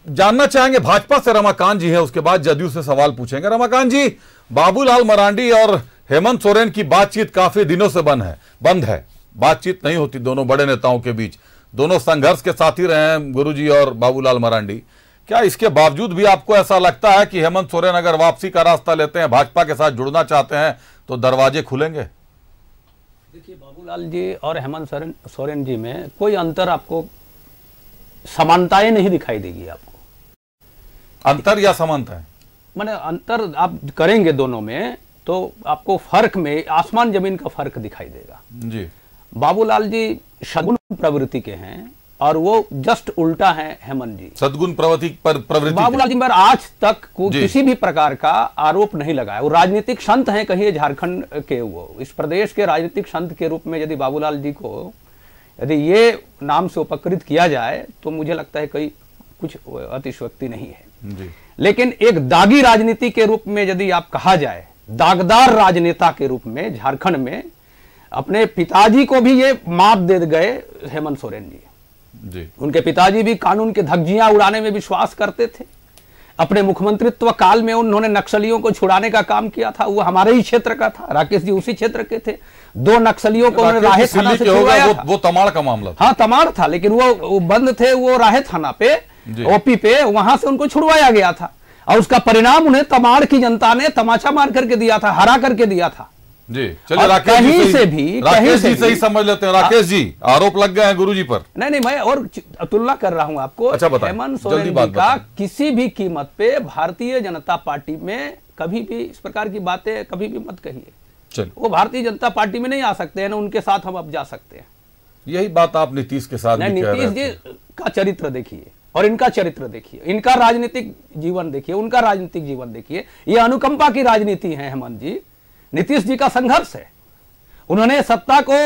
जानना चाहेंगे भाजपा से, रमाकांत जी है, उसके बाद जदयू से सवाल पूछेंगे। रमाकांत जी, बाबूलाल मरांडी और हेमंत सोरेन की बातचीत काफी दिनों से बंद है, बातचीत नहीं होती दोनों बड़े नेताओं के बीच, दोनों संघर्ष के साथी रहे हैं गुरुजी और बाबूलाल मरांडी। क्या इसके बावजूद भी आपको ऐसा लगता है कि हेमंत सोरेन अगर वापसी का रास्ता लेते हैं, भाजपा के साथ जुड़ना चाहते हैं, तो दरवाजे खुलेंगे? देखिए, बाबूलाल जी और हेमंत सोरेन जी में कोई अंतर, आपको समानताएं नहीं दिखाई देगी। आपको अंतर या समानता है, माने अंतर आप करेंगे दोनों में तो आपको फर्क में आसमान जमीन का फर्क दिखाई देगा जी। बाबूलाल जी सद्गुण प्रवृत्ति के हैं और वो जस्ट उल्टा है हेमंत जी। सद्गुण प्रवृत्ति बाबूलाल जी पर आज तक किसी भी प्रकार का आरोप नहीं लगाया। वो राजनीतिक संत हैं, कहिए झारखंड के, वो इस प्रदेश के राजनीतिक संत के रूप में यदि बाबूलाल जी को यदि ये नाम से उपकृत किया जाए तो मुझे लगता है कोई कुछ अतिशयोक्ति नहीं है जी। लेकिन एक दागी राजनीति के रूप में यदि आप कहा जाए दागदार राजनेता के रूप में झारखंड में अपने पिताजी को भी ये मात दे गए हेमंत सोरेन जी। उनके पिताजी भी कानून के धज्जियां उड़ाने में विश्वास करते थे। अपने मुख्यमंत्रित्व काल में उन्होंने नक्सलियों को छुड़ाने का काम किया था, वो हमारे ही क्षेत्र का था, राकेश जी उसी क्षेत्र के थे। 2 नक्सलियों को उन्होंने राहे थाना से छुड़वाया था। वो तमाड़ का मामला था। हाँ, तमाड़ था, लेकिन वो बंद थे, वो राहे थाना पे ओपी पे, वहां से उनको छुड़वाया गया था और उसका परिणाम उन्हें तमाड़ की जनता ने तमाचा मार करके दिया था, हरा करके दिया था जी। चलिए राकेश जी से ही समझ लेते हैं। राकेश जी, आरोप लग गए हैं गुरुजी पर। नहीं, मैं और तुलना कर रहा हूं आपको। अच्छा, हेमंत सोरेन जी का किसी भी कीमत पे भारतीय जनता पार्टी में कभी भी इस प्रकार की बातें कभी भी मत कहिए। वो भारतीय जनता पार्टी में नहीं आ सकते हैं ना, उनके साथ हम अब जा सकते हैं। यही बात आप नीतीश के साथ भी कह रहे थे। नीतीश जी का चरित्र देखिए और इनका चरित्र देखिए, इनका राजनीतिक जीवन देखिए, उनका राजनीतिक जीवन देखिए। ये अनुकंपा की राजनीति है हेमंत जी। नीतीश जी का संघर्ष है। उन्होंने सत्ता को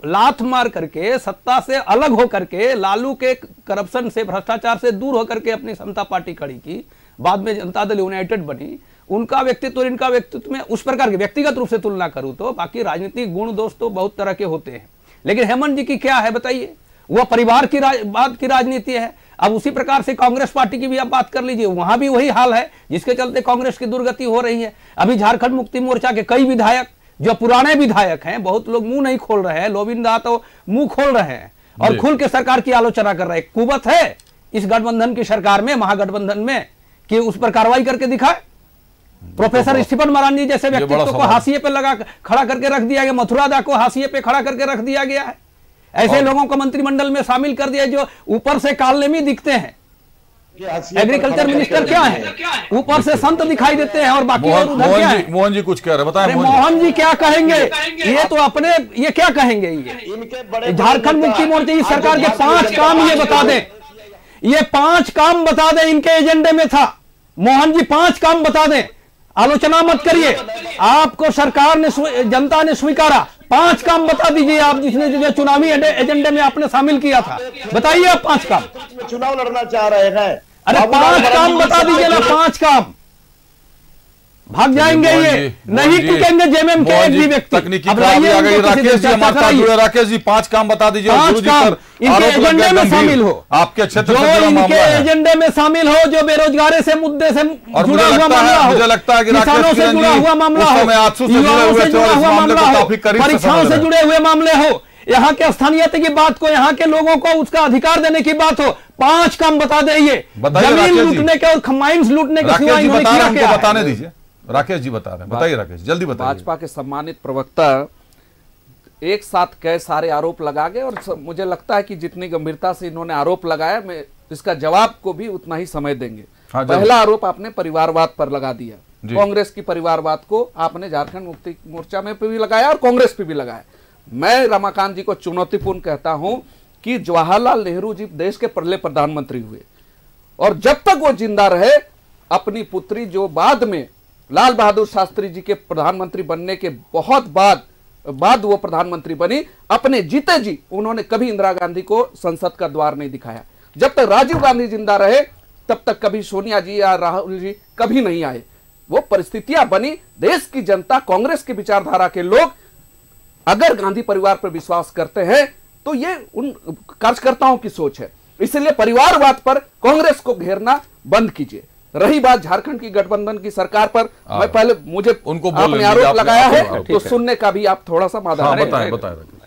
लात मार करके, सत्ता से अलग होकर के, लालू के करप्शन से, भ्रष्टाचार से दूर होकर के अपनी समता पार्टी खड़ी की, बाद में जनता दल यूनाइटेड बनी। उनका व्यक्तित्व और इनका व्यक्तित्व में उस प्रकार के व्यक्तिगत रूप से तुलना करूं तो बाकी राजनीतिक गुण दोष तो बहुत तरह के होते हैं, लेकिन हेमंत जी की क्या है बताइए? वह परिवार की बात की राजनीति है। अब उसी प्रकार से कांग्रेस पार्टी की भी आप बात कर लीजिए, वहां भी वही हाल है जिसके चलते कांग्रेस की दुर्गति हो रही है। अभी झारखंड मुक्ति मोर्चा के कई विधायक जो पुराने विधायक हैं, बहुत लोग मुंह नहीं खोल रहे हैं, लोविंदा तो मुंह खोल रहे हैं और खुल के सरकार की आलोचना कर रहे हैं। कुवत है इस गठबंधन की सरकार में, महागठबंधन में, कि उस पर कार्रवाई करके दिखाए। प्रोफेसर स्टीफन मरांडी जैसे व्यक्तित्व को हाशिए पे लगा खड़ा करके रख दिया गया, मथुरा दा को हाशिए पे खड़ा करके रख दिया गया है। ऐसे लोगों को मंत्रिमंडल में शामिल कर दिया जो ऊपर से कालनेमी दिखते हैं। एग्रीकल्चर मिनिस्टर क्या है? ऊपर से संत दिखाई देते हैं और बाकी और उधर क्या है? मोहन जी कुछ कह रहे, बताएं। मोहन जी क्या कहेंगे? ये तो अपने ये क्या कहेंगे? ये झारखंड मुक्ति मोर्चा की सरकार के 5 काम ये बता दें, ये 5 काम बता दें इनके एजेंडे में था। मोहन जी 5 काम बता दें, आलोचना मत करिए। आपको सरकार ने, जनता ने स्वीकारा, 5 काम बता दीजिए आप जिसने जो चुनावी एजेंडे में आपने शामिल किया था। बताइए आप 5 काम। चुनाव लड़ना चाह रहे हैं, अरे 5 काम बता दीजिए ना, 5 काम। भाग जाएंगे ये, नहीं टिकेंगे जेएमएम के एक भी व्यक्ति। तकनीकी खराबी आ गई। राकेश जी हमारे साथ जुड़े। राकेश जी 5 काम बता दीजिए। 5 काम इनके एजेंडे में शामिल हो, आपके क्षेत्र जो इनके एजेंडे में शामिल हो, जो बेरोजगारी से मुद्दे से जुड़ा हुआ मामला हो, मुझे लगता है कि किसानों से जुड़ा हुआ मामला हो, युवाओं से जुड़ा हुआ मामला हो, परीक्षाओं से जुड़े हुए मामले हो, यहाँ के स्थानीयता की बात को, यहाँ के लोगों को उसका अधिकार देने की बात हो। 5 काम बता दे। ये जमीन लूटने के और माइंस लूटने के सिवा इन्होंने किया क्या है? बताने दीजिए। राकेश जी बता रहे हैं, बताइए राकेश, जल्दी बताइए। भाजपा के सम्मानित प्रवक्ता एक साथ कई सारे आरोप लगा गए और मुझे लगता है कि जितनी गंभीरता से इन्होंने आरोप लगाया, मैं इसका जवाब को भी उतना ही समय देंगे। पहला आरोप आपने परिवारवाद पर लगा दिया। कांग्रेस की परिवारवाद को आपने झारखंड मुक्ति मोर्चा में भी लगाया और कांग्रेस पे भी लगाया। मैं रमाकांत जी को चुनौतीपूर्ण कहता हूं कि जवाहरलाल नेहरू जी देश के पहले प्रधानमंत्री हुए और जब तक वो जिंदा रहे, अपनी पुत्री जो बाद में लाल बहादुर शास्त्री जी के प्रधानमंत्री बनने के बहुत बाद वो प्रधानमंत्री बनी, अपने जीते जी उन्होंने कभी इंदिरा गांधी को संसद का द्वार नहीं दिखाया। जब तक राजीव गांधी जिंदा रहे तब तक कभी सोनिया जी या राहुल जी कभी नहीं आए। वो परिस्थितियां बनी। देश की जनता, कांग्रेस की विचारधारा के लोग अगर गांधी परिवार पर विश्वास करते हैं तो ये उन कार्यकर्ताओं की सोच है। इसलिए परिवारवाद पर कांग्रेस को घेरना बंद कीजिए। रही बात झारखंड की गठबंधन की सरकार पर, मैं पहले मुझे उनको आपने आरोप लगाया है तो सुनने का भी आप थोड़ा सा मादा बताएं।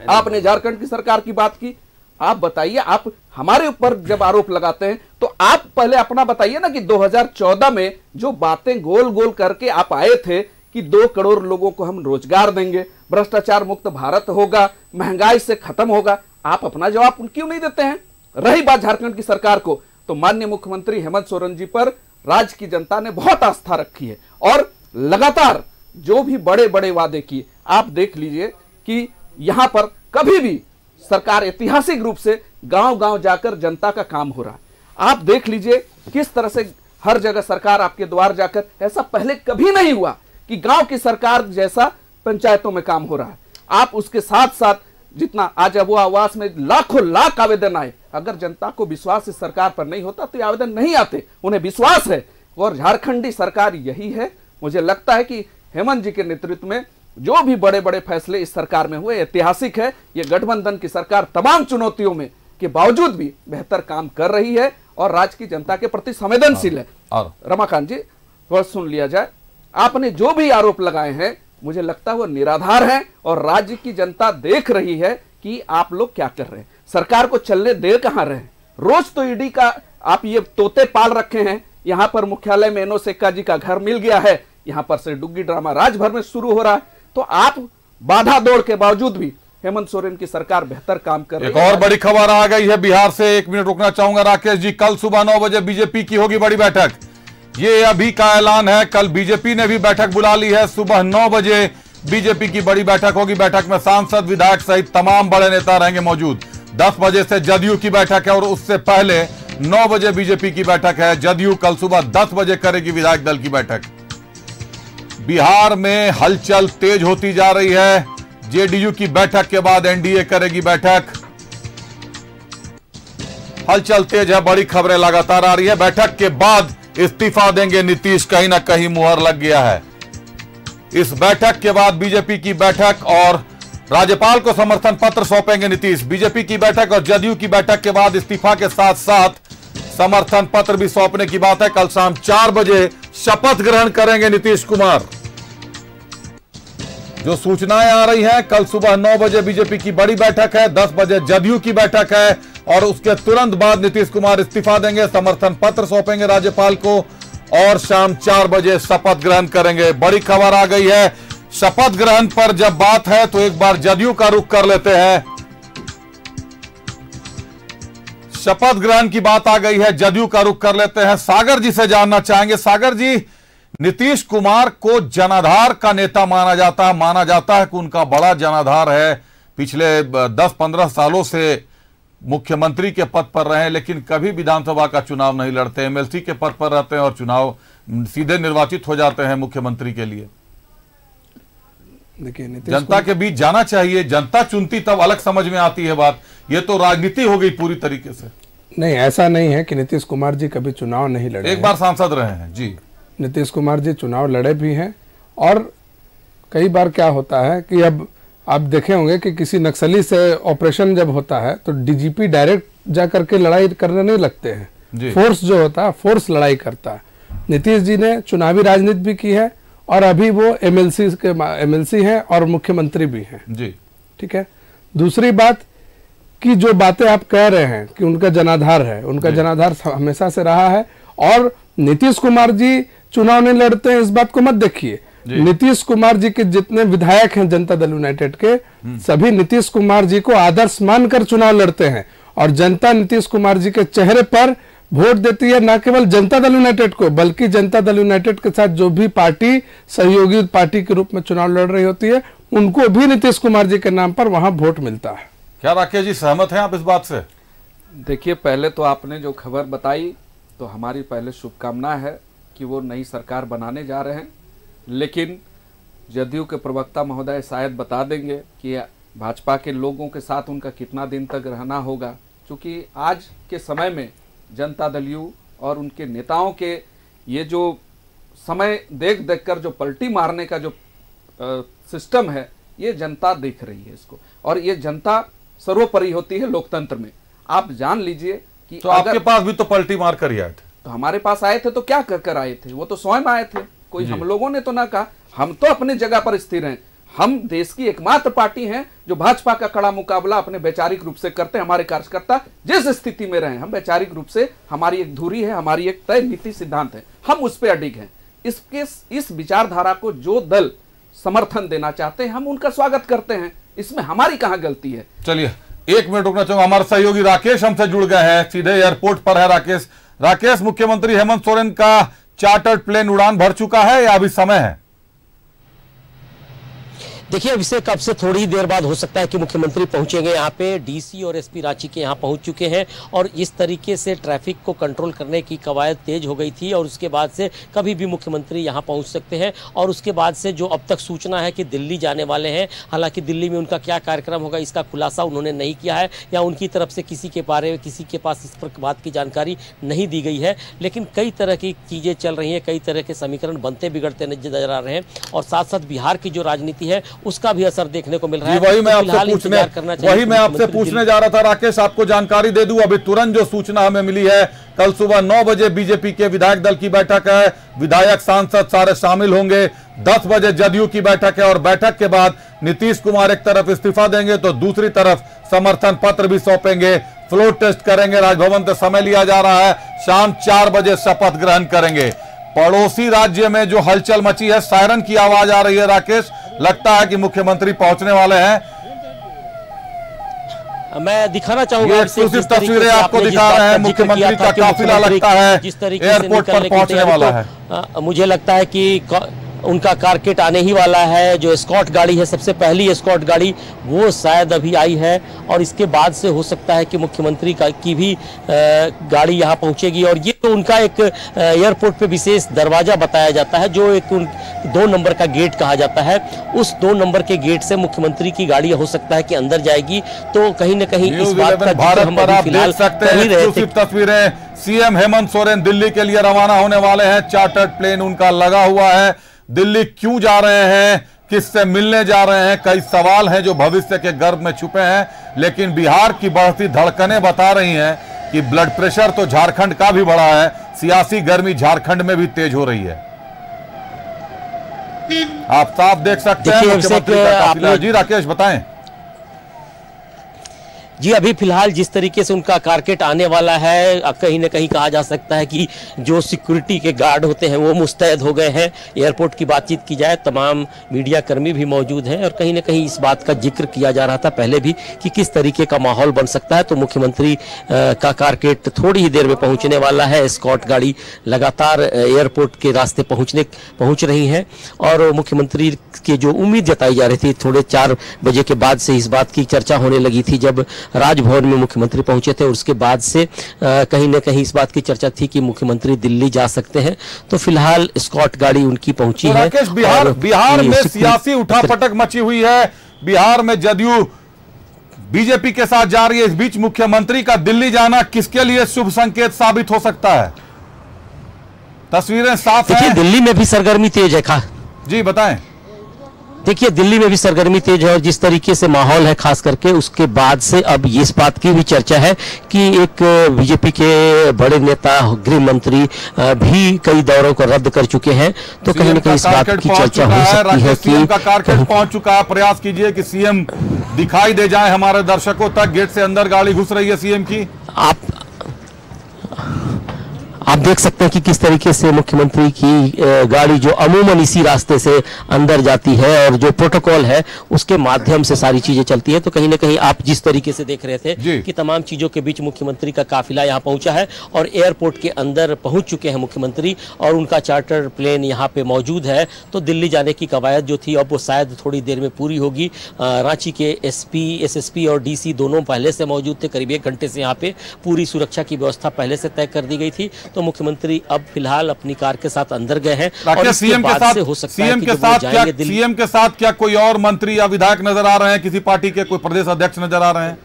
आपने झारखंड की सरकार की बात की, आप बताइए। आप हमारे ऊपर जब आरोप लगाते हैं तो आप पहले अपना बताइए ना कि 2014 में जो बातें गोल गोल करके आप आए थे कि 2 करोड़ लोगों को हम रोजगार देंगे, भ्रष्टाचार मुक्त भारत होगा, महंगाई से खत्म होगा, आप अपना जवाब क्यों नहीं देते हैं? रही बात झारखंड की सरकार को, तो माननीय मुख्यमंत्री हेमंत सोरेन जी पर राज्य की जनता ने बहुत आस्था रखी है और लगातार जो भी बड़े बड़े वादे किए, आप देख लीजिए कि यहां पर कभी भी सरकार ऐतिहासिक रूप से गांव गांव जाकर जनता का काम हो रहा है। आप देख लीजिए किस तरह से हर जगह सरकार आपके द्वार जाकर, ऐसा पहले कभी नहीं हुआ कि गांव की सरकार जैसा पंचायतों में काम हो रहा है। आप उसके साथ साथ जितना आज वो आवास में लाख आवेदन आए, अगर जनता को विश्वास इस सरकार पर नहीं होता तो आवेदन नहीं आते, उन्हें विश्वास है। और झारखंडी सरकार यही है। मुझे लगता है कि हेमंत जी के नेतृत्व में जो भी बड़े बड़े फैसले इस सरकार में हुए ऐतिहासिक है। ये गठबंधन की सरकार तमाम चुनौतियों में के बावजूद भी बेहतर काम कर रही है और राज्य की जनता के प्रति संवेदनशील है। रमाकांत जी, थोड़ा सुन लिया जाए। आपने जो भी आरोप लगाए हैं मुझे लगता है वो निराधार है और राज्य की जनता देख रही है कि आप लोग क्या कर रहे हैं। सरकार को चलने दे कहां रहे हैं। रोज तो ईडी का आप ये तोते पाल रखे हैं। यहां पर मुख्यालय में एनो सेक्का जी का घर मिल गया है, यहां पर से डुग्गी ड्रामा राज्य भर में शुरू हो रहा है। तो आप बाधा दौड़ के बावजूद भी हेमंत सोरेन की सरकार बेहतर काम कर रही है। एक और बड़ी खबर आ गई है बिहार से, 1 मिनट रुकना चाहूंगा राकेश जी। कल सुबह 9 बजे बीजेपी की होगी बड़ी बैठक, ये अभी का ऐलान है। कल बीजेपी ने भी बैठक बुला ली है, सुबह 9 बजे बीजेपी की बड़ी बैठक होगी। बैठक में सांसद, विधायक सहित तमाम बड़े नेता रहेंगे मौजूद। 10 बजे से जदयू की बैठक है और उससे पहले 9 बजे बीजेपी की बैठक है। जदयू कल सुबह 10 बजे करेगी विधायक दल की बैठक। बिहार में हलचल तेज होती जा रही है। जेडीयू की बैठक के बाद एनडीए करेगी बैठक। हलचल तेज है, बड़ी खबरें लगातार आ रही है। बैठक के बाद इस्तीफा देंगे नीतीश, कहीं ना कहीं मुहर लग गया है। इस बैठक के बाद बीजेपी की बैठक और राज्यपाल को समर्थन पत्र सौंपेंगे नीतीश। बीजेपी की बैठक और जदयू की बैठक के बाद इस्तीफा के साथ साथ समर्थन पत्र भी सौंपने की बात है। कल शाम 4 बजे शपथ ग्रहण करेंगे नीतीश कुमार। जो सूचनाएं आ रही हैं, कल सुबह 9 बजे बीजेपी की बड़ी बैठक है, 10 बजे जदयू की बैठक है और उसके तुरंत बाद नीतीश कुमार इस्तीफा देंगे, समर्थन पत्र सौंपेंगे राज्यपाल को और शाम 4 बजे शपथ ग्रहण करेंगे। बड़ी खबर आ गई है। शपथ ग्रहण पर जब बात है तो एक बार जदयू का रुख कर लेते हैं। शपथ ग्रहण की बात आ गई है, जदयू का रुख कर लेते हैं। सागर जी से जानना चाहेंगे। सागर जी, नीतीश कुमार को जनाधार का नेता माना जाता है कि उनका बड़ा जनाधार है। पिछले 10-15 सालों से मुख्यमंत्री के पद पर रहे, लेकिन कभी विधानसभा का चुनाव नहीं लड़ते, एमएलसी के पद पर रहते हैं और चुनाव सीधे निर्वाचित हो जाते हैं मुख्यमंत्री के लिए। देखिए, जनता के बीच जाना चाहिए, जनता चुनती तब अलग समझ में आती है बात। ये तो राजनीति हो गई पूरी तरीके से। नहीं, ऐसा नहीं है कि नीतीश कुमार जी कभी चुनाव नहीं लड़े। एक बार सांसद रहे हैं जी। नीतीश कुमार जी चुनाव लड़े भी हैं और कई बार क्या होता है कि अब आप देखे होंगे कि किसी नक्सली से ऑपरेशन जब होता है तो डीजीपी डायरेक्ट जाकर के लड़ाई करने नहीं लगते हैं। फोर्स जो होता है, फोर्स लड़ाई करता है। नीतीश जी ने चुनावी राजनीति भी की है और अभी वो एमएलसी हैं और मुख्यमंत्री भी हैं जी। ठीक है। दूसरी बात कि जो बातें आप कह रहे हैं कि उनका जनाधार है, उनका जनाधार हमेशा से रहा है और नीतीश कुमार जी चुनाव नहीं लड़ते हैं, इस बात को मत देखिए। नीतीश कुमार जी के जितने विधायक हैं जनता दल यूनाइटेड के, सभी नीतीश कुमार जी को आदर्श मानकर चुनाव लड़ते हैं और जनता नीतीश कुमार जी के चेहरे पर वोट देती है। न केवल जनता दल यूनाइटेड को, बल्कि जनता दल यूनाइटेड के साथ जो भी पार्टी सहयोगी पार्टी के रूप में चुनाव लड़ रही होती है, उनको भी नीतीश कुमार जी के नाम पर वहां वोट मिलता है। क्या राकेश जी सहमत हैं आप इस बात से? देखिए, पहले तो आपने जो खबर बताई तो हमारी पहले शुभकामना है कि वो नई सरकार बनाने जा रहे हैं, लेकिन जदयू के प्रवक्ता महोदय शायद बता देंगे कि भाजपा के लोगों के साथ उनका कितना दिन तक रहना होगा, क्योंकि आज के समय में जनता दल यू और उनके नेताओं के ये जो समय देख कर जो पलटी मारने का जो सिस्टम है, ये जनता देख रही है इसको, और ये जनता सर्वोपरि होती है लोकतंत्र में। आप जान लीजिए कि तो आपके पास भी तो पलटी मार कर ही आए थे। तो हमारे पास आए थे तो क्या कर आए थे? वो तो स्वयं आए थे, कोई हम लोगों ने तो ना कहा। हम तो अपनी जगह पर स्थिर हैं। हम देश की एकमात्र पार्टी हैं जो भाजपा का कड़ा मुकाबला अपने वैचारिक रूप से करते हैं। हमारे कार्यकर्ता जिस स्थिति में रहे, हम वैचारिक रूप से, हमारी एक धुरी है, हमारी एक तय नीति सिद्धांत है, हम उस पर अडिग हैं। इस विचारधारा को जो दल समर्थन देना चाहते हैं, हम उनका स्वागत करते हैं। इसमें हमारी कहां गलती है? चलिए 1 मिनट रुकना चाहूंगा। हमारे सहयोगी राकेश हमसे जुड़ गए हैं, सीधे एयरपोर्ट पर है राकेश, मुख्यमंत्री हेमंत सोरेन का चार्टर्ड प्लेन उड़ान भर चुका है या अभी समय है? देखिए अभिषेक, अब से थोड़ी ही देर बाद हो सकता है कि मुख्यमंत्री पहुंचेंगे यहाँ पे। डीसी और एसपी रांची के यहाँ पहुंच चुके हैं और इस तरीके से ट्रैफिक को कंट्रोल करने की कवायद तेज हो गई थी और उसके बाद से कभी भी मुख्यमंत्री यहाँ पहुंच सकते हैं। और उसके बाद से जो अब तक सूचना है कि दिल्ली जाने वाले हैं, हालांकि दिल्ली में उनका क्या कार्यक्रम होगा इसका खुलासा उन्होंने नहीं किया है या उनकी तरफ से किसी के पास इस पर बात की जानकारी नहीं दी गई है। लेकिन कई तरह की चीज़ें चल रही हैं, कई तरह के समीकरण बनते बिगड़ते नजर आ रहे हैं और साथ साथ बिहार की जो राजनीति है उसका भी असर देखने को मिल रहा है। वही मैं आपसे पूछने जा रहा था राकेश, आपको जानकारी दे दूं, अभी तुरंत जो सूचना हमें मिली है, कल सुबह 9 बजे बीजेपी के विधायक दल की बैठक है, विधायक सांसद सारे शामिल होंगे। 10 बजे जदयू की बैठक है और बैठक के बाद नीतीश कुमार एक तरफ इस्तीफा देंगे तो दूसरी तरफ समर्थन पत्र भी सौंपेंगे, फ्लोर टेस्ट करेंगे, राजभवन से समय लिया जा रहा है, शाम 4 बजे शपथ ग्रहण करेंगे। पड़ोसी राज्य में जो हलचल मची है, सायरन की आवाज आ रही है राकेश, लगता है कि मुख्यमंत्री पहुंचने वाले हैं। मैं दिखाना चाहूंगा, एक्सक्लूसिव तस्वीरें आपको दिखा रहे हैं, मुख्यमंत्री का काफिला लगता है एयरपोर्ट पर पहुंचने वाला है। मुझे लगता है कि उनका कारकेट आने ही वाला है। जो स्कॉट गाड़ी है, सबसे पहली स्कॉट गाड़ी, वो शायद अभी आई है और इसके बाद से हो सकता है कि मुख्यमंत्री की भी गाड़ी यहाँ पहुँचेगी। और ये तो उनका एक एयरपोर्ट पे विशेष दरवाजा बताया जाता है, जो एक 2 नंबर का गेट कहा जाता है। उस 2 नंबर के गेट से मुख्यमंत्री की गाड़ी हो सकता है कि अंदर जाएगी। तो कहीं न कहीं इस बात का भारत पर आप देख सकते हैं एक्सक्लूसिव तस्वीरें। सीएम हेमंत सोरेन दिल्ली के लिए रवाना होने वाले हैं, चार्टर्ड प्लेन उनका लगा हुआ है। दिल्ली क्यों जा रहे हैं, किससे मिलने जा रहे हैं, कई सवाल हैं जो भविष्य के गर्भ में छुपे हैं। लेकिन बिहार की बढ़ती धड़कनें बता रही हैं कि ब्लड प्रेशर तो झारखंड का भी बढ़ा है, सियासी गर्मी झारखंड में भी तेज हो रही है। आप साफ देख सकते हैं मुख्यमंत्री का काफिला। जी राकेश बताएं। जी अभी फिलहाल जिस तरीके से उनका कारकेट आने वाला है, कहीं ना कहीं कहा जा सकता है कि जो सिक्योरिटी के गार्ड होते हैं वो मुस्तैद हो गए हैं। एयरपोर्ट की बातचीत की जाए, तमाम मीडिया कर्मी भी मौजूद हैं और कहीं ना कहीं इस बात का जिक्र किया जा रहा था पहले भी कि किस तरीके का माहौल बन सकता है। तो मुख्यमंत्री का कारकेट थोड़ी ही देर में पहुंचने वाला है। स्कॉट गाड़ी लगातार एयरपोर्ट के रास्ते पहुंच रही है और मुख्यमंत्री की जो उम्मीद जताई जा रही थी, थोड़े 4 बजे के बाद से इस बात की चर्चा होने लगी थी जब राजभवन में मुख्यमंत्री पहुंचे थे और उसके बाद से कहीं न कहीं इस बात की चर्चा थी कि मुख्यमंत्री दिल्ली जा सकते हैं। तो फिलहाल स्कॉट गाड़ी उनकी पहुंची है। बिहार में सियासी उठापटक मची हुई है, बिहार में जदयू बीजेपी के साथ जा रही है। इस बीच मुख्यमंत्री का दिल्ली जाना किसके लिए शुभ संकेत साबित हो सकता है? तस्वीरें साफ हैं। दिल्ली में भी सरगर्मी तेज है। जी बताएं। देखिए दिल्ली में भी सरगर्मी तेज है और जिस तरीके से माहौल है खास करके उसके बाद से अब इस बात की भी चर्चा है कि एक बीजेपी के बड़े नेता गृह मंत्री भी कई दौरों को रद्द कर चुके हैं। तो कहीं न कहीं इस बात की चर्चा हो सकती है कि सीएम का कारकेट पहुंच चुका है। प्रयास कीजिए कि सीएम दिखाई दे जाए हमारे दर्शकों तक। गेट से अंदर गाड़ी घुस रही है सीएम की। आप देख सकते हैं कि किस तरीके से मुख्यमंत्री की गाड़ी जो अमूमन इसी रास्ते से अंदर जाती है और जो प्रोटोकॉल है उसके माध्यम से सारी चीजें चलती है। तो कहीं ना कहीं आप जिस तरीके से देख रहे थे कि तमाम चीजों के बीच मुख्यमंत्री का काफिला यहाँ पहुंचा है और एयरपोर्ट के अंदर पहुंच चुके हैं मुख्यमंत्री और उनका चार्टर प्लेन यहाँ पे मौजूद है। तो दिल्ली जाने की कवायद जो थी अब वो शायद थोड़ी देर में पूरी होगी। रांची के एसपी, एसएसपी और डीसी दोनों पहले से मौजूद थे। करीब 1 घंटे से यहाँ पे पूरी सुरक्षा की व्यवस्था पहले से तय कर दी गई थी। तो मुख्यमंत्री अब फिलहाल अपनी कार के साथ अंदर गए हैं और सीएम के साथ क्या कोई और मंत्री या विधायक नजर आ रहे हैं? किसी पार्टी के कोई प्रदेश अध्यक्ष नजर आ रहे हैं?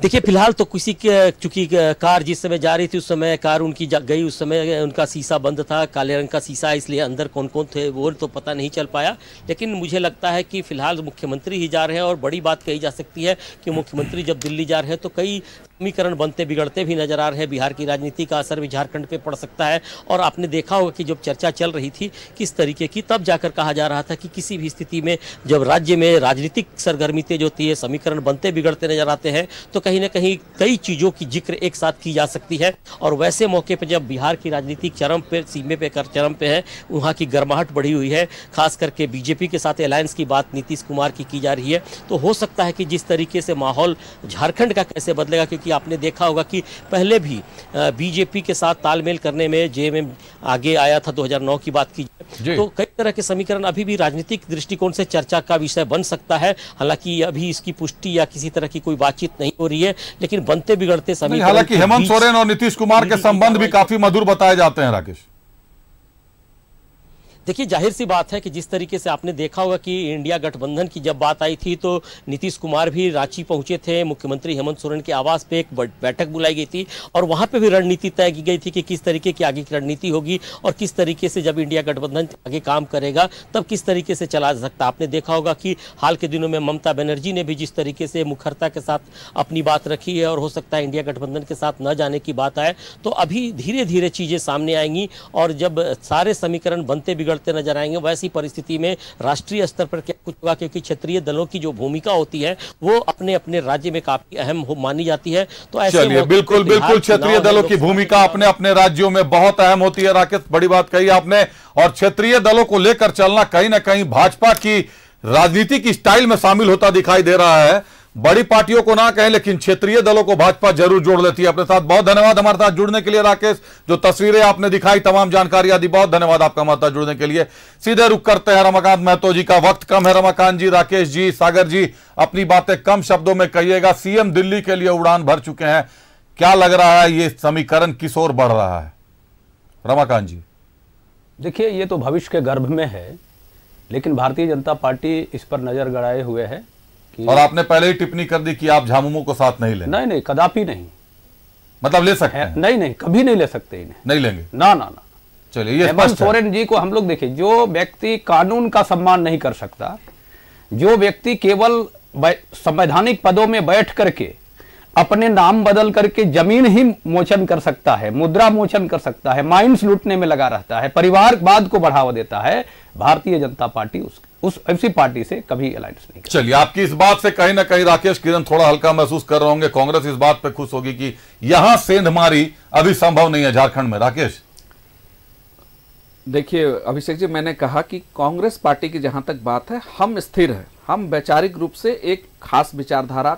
देखिए फिलहाल तो किसी के, चूंकि कार जिस समय जा रही थी उस समय कार उनकी गई, उस समय उनका शीशा बंद था, काले रंग का शीशा, इसलिए अंदर कौन कौन थे वो तो पता नहीं चल पाया। लेकिन मुझे लगता है कि फिलहाल मुख्यमंत्री ही जा रहे हैं और बड़ी बात कही जा सकती है कि मुख्यमंत्री जब दिल्ली जा रहे हैं तो कई समीकरण बनते बिगड़ते भी नजर आ रहे हैं। बिहार की राजनीति का असर भी झारखंड पे पड़ सकता है और आपने देखा होगा कि जब चर्चा चल रही थी किस तरीके की, तब जाकर कहा जा रहा था कि किसी भी स्थिति में जब राज्य में राजनीतिक सरगर्मी तेज होती है, समीकरण बनते बिगड़ते नजर आते हैं तो कहीं ना कहीं कई चीजों की जिक्र एक साथ की जा सकती है। और वैसे मौके पर जब बिहार की राजनीतिक चरम पे, सीमे पे चरम पे है, वहाँ की गर्माहट बढ़ी हुई है, खास करके बीजेपी के साथ अलायंस की बात नीतीश कुमार की जा रही है। तो हो सकता है कि जिस तरीके से माहौल झारखंड का कैसे बदलेगा, क्योंकि कि आपने देखा होगा कि पहले भी बीजेपी के साथ तालमेल करने में जेएमएम आगे आया था 2009 की बात कीजिए तो कई तरह के समीकरण अभी भी राजनीतिक दृष्टिकोण से चर्चा का विषय बन सकता है। हालांकि अभी इसकी पुष्टि या किसी तरह की कोई बातचीत नहीं हो रही है, लेकिन बनते बिगड़ते समीकरण, हालांकि हेमंत सोरेन और नीतीश कुमार के संबंध भी काफी मधुर बताए जाते हैं राकेश। देखिए जाहिर सी बात है कि जिस तरीके से आपने देखा होगा कि इंडिया गठबंधन की जब बात आई थी तो नीतीश कुमार भी रांची पहुंचे थे, मुख्यमंत्री हेमंत सोरेन के आवास पे एक बैठक बुलाई गई थी और वहां पे भी रणनीति तय की गई थी कि किस तरीके की आगे की रणनीति होगी और किस तरीके से जब इंडिया गठबंधन आगे काम करेगा तब किस तरीके से चला जा सकता। आपने देखा होगा कि हाल के दिनों में ममता बनर्जी ने भी जिस तरीके से मुखरता के साथ अपनी बात रखी है और हो सकता है इंडिया गठबंधन के साथ न जाने की बात आए, तो अभी धीरे धीरे चीजें सामने आएंगी और जब सारे समीकरण बनते बिगड़ते नजर आएंगे वैसी परिस्थिति में राष्ट्रीय स्तर पर क्या कुछ होगा, क्योंकि क्षेत्रीय दलों की जो भूमिका होती है वो अपने अपने राज्य में काफी अहम मानी जाती है। तो ऐसे बिल्कुल बिल्कुल क्षेत्रीय दलों की भूमिका अपने अपने राज्यों में बहुत अहम होती है। राकेश, बड़ी बात कही आपने, और क्षेत्रीय दलों को लेकर चलना कहीं ना कहीं भाजपा की राजनीति की स्टाइल में शामिल होता दिखाई दे रहा है। बड़ी पार्टियों को ना कहें लेकिन क्षेत्रीय दलों को भाजपा जरूर जोड़ लेती है अपने साथ। बहुत धन्यवाद हमारे साथ जुड़ने के लिए राकेश, जो तस्वीरें आपने दिखाई, तमाम जानकारियां दी, बहुत धन्यवाद आपका हमारे साथ जुड़ने के लिए। सीधे रुक करते हैं रमाकांत महतो जी का, वक्त कम है रमाकांत जी, राकेश जी, सागर जी, अपनी बातें कम शब्दों में कहिएगा। सीएम दिल्ली के लिए उड़ान भर चुके हैं, क्या लग रहा है ये समीकरण किस ओर बढ़ रहा है? रमाकांत जी देखिए, ये तो भविष्य के गर्भ में है, लेकिन भारतीय जनता पार्टी इस पर नजर गड़ाए हुए है। और आपने पहले ही टिप्पणी कर दी कि आप झामुमो को साथ नहीं लेंगे। नहीं, कदापि नहीं। मतलब ले सकते हैं? नहीं, कभी नहीं ले सकते इन्हें। नहीं लेंगे? ना। चलिए, हेमंत सोरेन जी को हम लोग देखिए, जो व्यक्ति कानून का सम्मान नहीं कर सकता, जो व्यक्ति केवल संवैधानिक पदों में बैठ करके अपने नाम बदल करके जमीन ही मोचन कर सकता है, मुद्रा मोचन कर सकता है, माइंस लूटने में लगा रहता है, परिवारवाद को बढ़ावा देता है, भारतीय जनता पार्टी उस ऐसी पार्टी से कभी अलायंस नहीं कर। चलिए, आपकी इस बात से कहीं ना कहीं राकेश किरण थोड़ा हल्का महसूस कर रहे होंगे। कांग्रेस इस बात पे खुश होगी कि यहां सेंधमारी अभी संभव नहीं है झारखंड में। राकेश देखिए अभिषेक जी, मैंने कहा कि कांग्रेस पार्टी की जहां तक बात है, हम स्थिर है, हम वैचारिक रूप से एक खास विचारधारा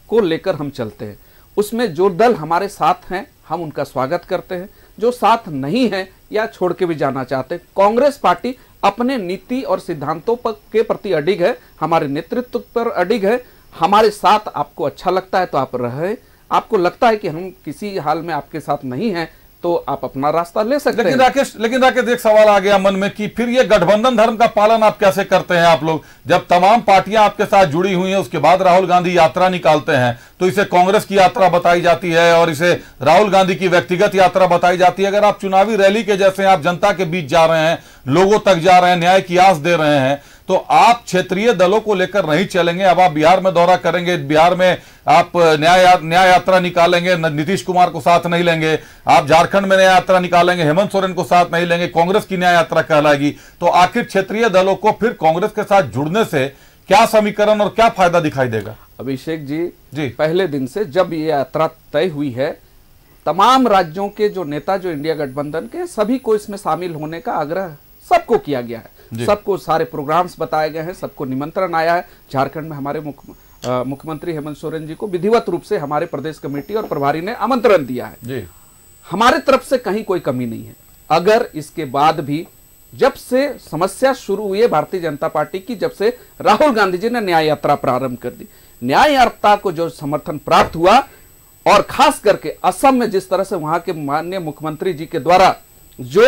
को लेकर हम चलते हैं। उसमें जो दल हमारे साथ हैं हम उनका स्वागत करते हैं, जो साथ नहीं है या छोड़ के भी जाना चाहते हैं। कांग्रेस पार्टी अपने नीति और सिद्धांतों के प्रति अडिग है, हमारे नेतृत्व पर अडिग है। हमारे साथ आपको अच्छा लगता है तो आप रहे, आपको लगता है कि हम किसी हाल में आपके साथ नहीं हैं तो आप अपना रास्ता ले सकते हैं। लेकिन राकेश एक सवाल आ गया मन में कि फिर ये गठबंधन धर्म का पालन आप कैसे करते हैं? आप लोग जब तमाम पार्टियां आपके साथ जुड़ी हुई हैं, उसके बाद राहुल गांधी यात्रा निकालते हैं तो इसे कांग्रेस की यात्रा बताई जाती है और इसे राहुल गांधी की व्यक्तिगत यात्रा बताई जाती है। अगर आप चुनावी रैली के जैसे आप जनता के बीच जा रहे हैं, लोगों तक जा रहे हैं, न्याय की आस दे रहे हैं, तो आप क्षेत्रीय दलों को लेकर नहीं चलेंगे। अब आप बिहार में दौरा करेंगे, बिहार में आप न्याय यात्रा निकालेंगे, नीतीश कुमार को साथ नहीं लेंगे। आप झारखंड में न्याय यात्रा निकालेंगे, हेमंत सोरेन को साथ नहीं लेंगे, कांग्रेस की न्याय यात्रा कहलाएगी। तो आखिर क्षेत्रीय दलों को फिर कांग्रेस के साथ जुड़ने से क्या समीकरण और क्या फायदा दिखाई देगा? अभिषेक जी, पहले दिन से जब ये यात्रा तय हुई है, तमाम राज्यों के जो नेता, जो इंडिया गठबंधन के, सभी को इसमें शामिल होने का आग्रह सबको किया गया है, सबको सारे प्रोग्राम्स बताए गए हैं, सबको निमंत्रण आया है। झारखंड में हमारे मुख्यमंत्री हेमंत सोरेन जी को विधिवत रूप से हमारे प्रदेश कमेटी और प्रभारी ने आमंत्रण दिया है। हमारे तरफ से कहीं कोई कमी नहीं है। अगर इसके बाद भी, जब से समस्या शुरू हुई है भारतीय जनता पार्टी की, जब से राहुल गांधी जी ने न्याय यात्रा प्रारंभ कर दी, न्याय यात्रा को जो समर्थन प्राप्त हुआ और खास करके असम में जिस तरह से वहां के माननीय मुख्यमंत्री जी के द्वारा जो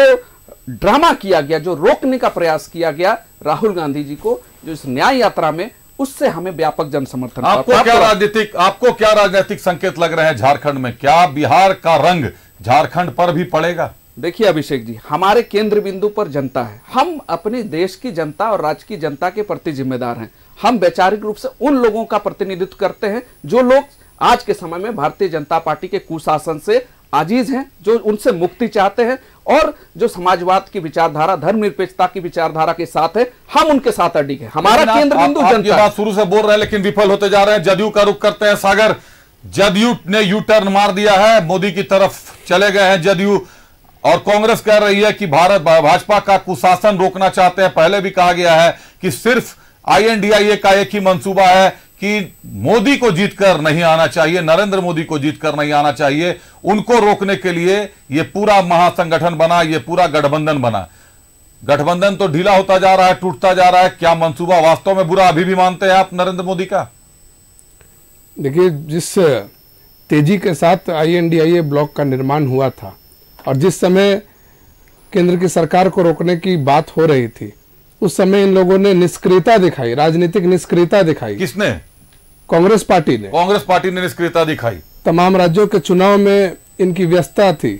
ड्रामा किया गया, जो रोकने का प्रयास किया गया राहुल गांधी जी को जो इस न्याय यात्रा में, उससे हमें व्यापक जन समर्थन। आपको क्या राजनीतिक संकेत लग रहे हैं झारखंड में? क्या बिहार का रंग झारखंड पर भी पड़ेगा? देखिए अभिषेक जी, हमारे केंद्र बिंदु पर जनता है। हम अपने देश की जनता और राज्य की जनता के प्रति जिम्मेदार हैं। हम वैचारिक रूप से उन लोगों का प्रतिनिधित्व करते हैं जो लोग आज के समय में भारतीय जनता पार्टी के कुशासन से आजीज हैं, जो उनसे मुक्ति चाहते हैं और जो समाजवाद की विचारधारा, धर्मनिरपेक्षता की विचारधारा के साथ है, हम उनके साथ अडिग है। हमारा केंद्र बिंदु जनता। बात शुरू से बोल रहे हैं लेकिन विफल होते जा रहे हैं। जदयू का रुख करते हैं सागर। जदयू ने यू टर्न मार दिया है, मोदी की तरफ चले गए हैं जदयू, और कांग्रेस कह रही है कि भाजपा का कुशासन रोकना चाहते हैं। पहले भी कहा गया है कि सिर्फ INDIA का एक ही मंसूबा है कि मोदी को जीतकर नहीं आना चाहिए, नरेंद्र मोदी को जीतकर नहीं आना चाहिए, उनको रोकने के लिए ये पूरा महासंगठन बना, ये पूरा गठबंधन बना। गठबंधन तो ढीला होता जा रहा है, टूटता जा रहा है। क्या मंसूबा वास्तव में बुरा अभी भी मानते हैं आप नरेंद्र मोदी का? देखिए, जिस तेजी के साथ INDIA ब्लॉक का निर्माण हुआ था और जिस समय केंद्र की सरकार को रोकने की बात हो रही थी, उस समय इन लोगों ने निष्क्रियता दिखाई, राजनीतिक निष्क्रियता दिखाई। किसने? कांग्रेस पार्टी ने। कांग्रेस पार्टी ने निष्क्रियता दिखाई। तमाम राज्यों के चुनाव में इनकी व्यस्तता थी,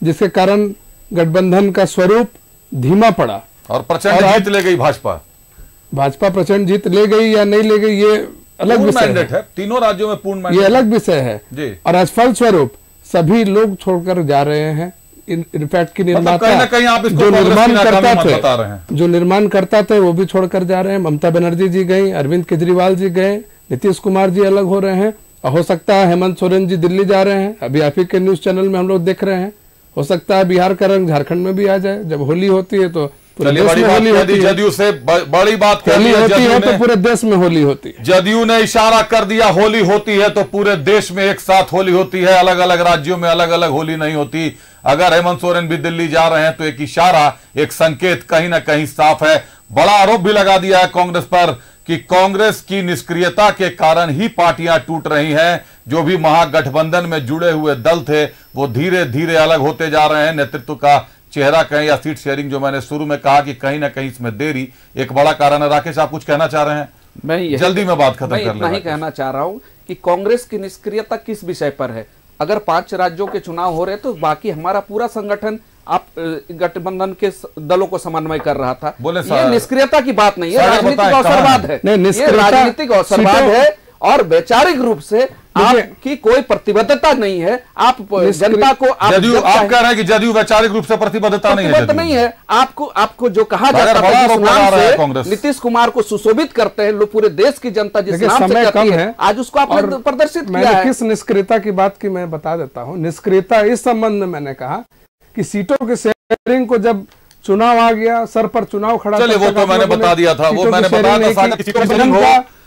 जिसके कारण गठबंधन का स्वरूप धीमा पड़ा और प्रचंड जीत ले गई भाजपा। भाजपा प्रचंड जीत ले गई या नहीं ले गई, ये अलग विषय है। तीनों राज्यों में पूर्ण मैंडेट, ये अलग विषय है जी। और आज फलस्वरूप सभी लोग छोड़कर जा रहे हैं। इनफैक्ट की निर्माता जो निर्माण करता थे वो भी छोड़कर जा रहे हैं। ममता बनर्जी जी गई, अरविंद केजरीवाल जी गए, नीतीश कुमार जी अलग हो रहे हैं। और हो सकता है हेमंत सोरेन जी दिल्ली जा रहे हैं, अभी आप ही के न्यूज चैनल में हम लोग देख रहे हैं। हो सकता है बिहार का रंग झारखंड में भी आ जाए। जब होली होती है तो बड़ी बात जदयू से बड़ी बात होली होती है तो पूरे देश में होली होती है। जदयू ने इशारा कर दिया होली होती है तो पूरे देश में एक साथ होली होती है, अलग अलग राज्यों में अलग अलग होली नहीं होती। अगर हेमंत सोरेन भी दिल्ली जा रहे हैं तो एक इशारा, एक संकेत कहीं ना कहीं साफ है। बड़ा आरोप भी लगा दिया है कांग्रेस पर कि कांग्रेस की निष्क्रियता के कारण ही पार्टियां टूट रही हैं। जो भी महागठबंधन में जुड़े हुए दल थे वो धीरे धीरे अलग होते जा रहे हैं। नेतृत्व का चेहरा कहें या सीट शेयरिंग, जो मैंने शुरू में कहा कि कहीं ना कहीं इसमें देरी एक बड़ा कारण है। राकेश, आप कुछ कहना चाह रहे हैं? मैं जल्दी में बात खत्म कर नहीं कहना चाह रहा हूं कि कांग्रेस की निष्क्रियता किस विषय पर है। अगर 5 राज्यों के चुनाव हो रहे तो बाकी हमारा पूरा संगठन आप गठबंधन के दलों को समन्वय कर रहा था। ये निष्क्रियता की बात नहीं है, राजनीतिक अवसरवाद है। ये राजनीतिक अवसरवाद है और वैचारिक रूप से आपकी कोई प्रतिबद्धता नहीं है। आप जनता को आप कह रहे हैं कि जदयू वैचारिक रूप से प्रतिबद्धता नहीं है। आपको जो कहा जाता है नीतीश कुमार को सुशोभित करते हैं पूरे देश की जनता, जिस नाम से कहती है, आज उसको आपने प्रदर्शित किया है। किस निष्क्रियता की बात की मैं बता देता हूँ। निष्क्रियता इस संबंध में मैंने कहा कि सीटों के शेयरिंग को जब चुनाव आ गया, सर पर चुनाव खड़ा, चलिए वो तो मैंने बता दिया था, वो मैंने बताया था।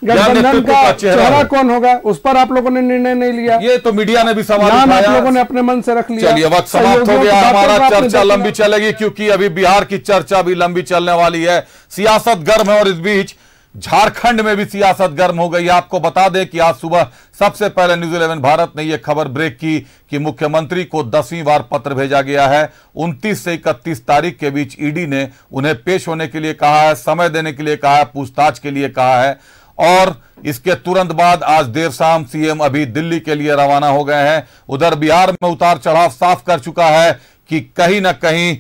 गठबंधन का चेहरा कौन होगा उस पर आप लोगों ने निर्णय नहीं लिया। ये तो मीडिया ने भी सवाल उठाया, आप लोगों ने अपने मन से रख लिया। चलिए वक्त समाप्त हो गया, हमारा चर्चा लंबी चलेगी क्योंकि अभी बिहार की चर्चा भी लंबी चलने वाली है। सियासत गर्म है और इस बीच झारखंड में भी सियासत गर्म हो गई। आपको बता दें कि आज सुबह सबसे पहले न्यूज़ 11 भारत ने यह खबर ब्रेक की कि मुख्यमंत्री को 10वीं बार पत्र भेजा गया है। 29 से 31 तारीख के बीच ईडी ने उन्हें पेश होने के लिए कहा है, समय देने के लिए कहा है, पूछताछ के लिए कहा है। और इसके तुरंत बाद आज देर शाम सीएम अभी दिल्ली के लिए रवाना हो गए हैं। उधर बिहार में उतार चढ़ाव साफ कर चुका है कि कहीं ना कहीं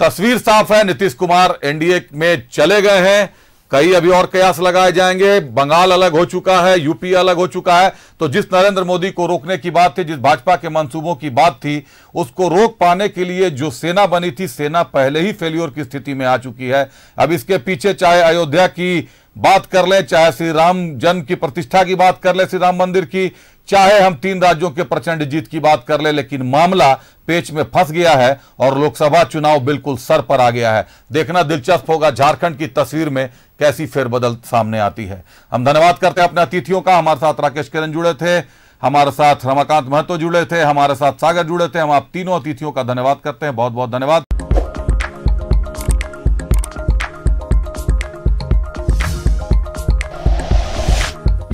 तस्वीर साफ है, नीतीश कुमार एनडीए में चले गए हैं। कई अभी और कयास लगाए जाएंगे। बंगाल अलग हो चुका है, यूपी अलग हो चुका है। तो जिस नरेंद्र मोदी को रोकने की बात थी, जिस भाजपा के मंसूबों की बात थी, उसको रोक पाने के लिए जो सेना बनी थी, सेना पहले ही फेल्योर की स्थिति में आ चुकी है। अब इसके पीछे चाहे अयोध्या की बात कर ले, चाहे श्री राम जन्म की प्रतिष्ठा की बात कर ले, श्री राम मंदिर की, चाहे हम 3 राज्यों के प्रचंड जीत की बात कर ले, लेकिन मामला पेच में फंस गया है और लोकसभा चुनाव बिल्कुल सर पर आ गया है। देखना दिलचस्प होगा झारखंड की तस्वीर में कैसी फेरबदल सामने आती है। हम धन्यवाद करते हैं अपने अतिथियों का। हमारे साथ राकेश किरण जुड़े थे, हमारे साथ रमाकांत महतो जुड़े थे, हमारे साथ सागर जुड़े थे। हम आप तीनों अतिथियों का धन्यवाद करते हैं, बहुत बहुत धन्यवाद।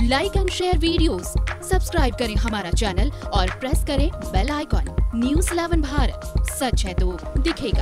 Like and share videos, subscribe करें हमारा चैनल और प्रेस करें बेल आइकॉन। न्यूज़ 11 भारत, सच है तो दिखेगा।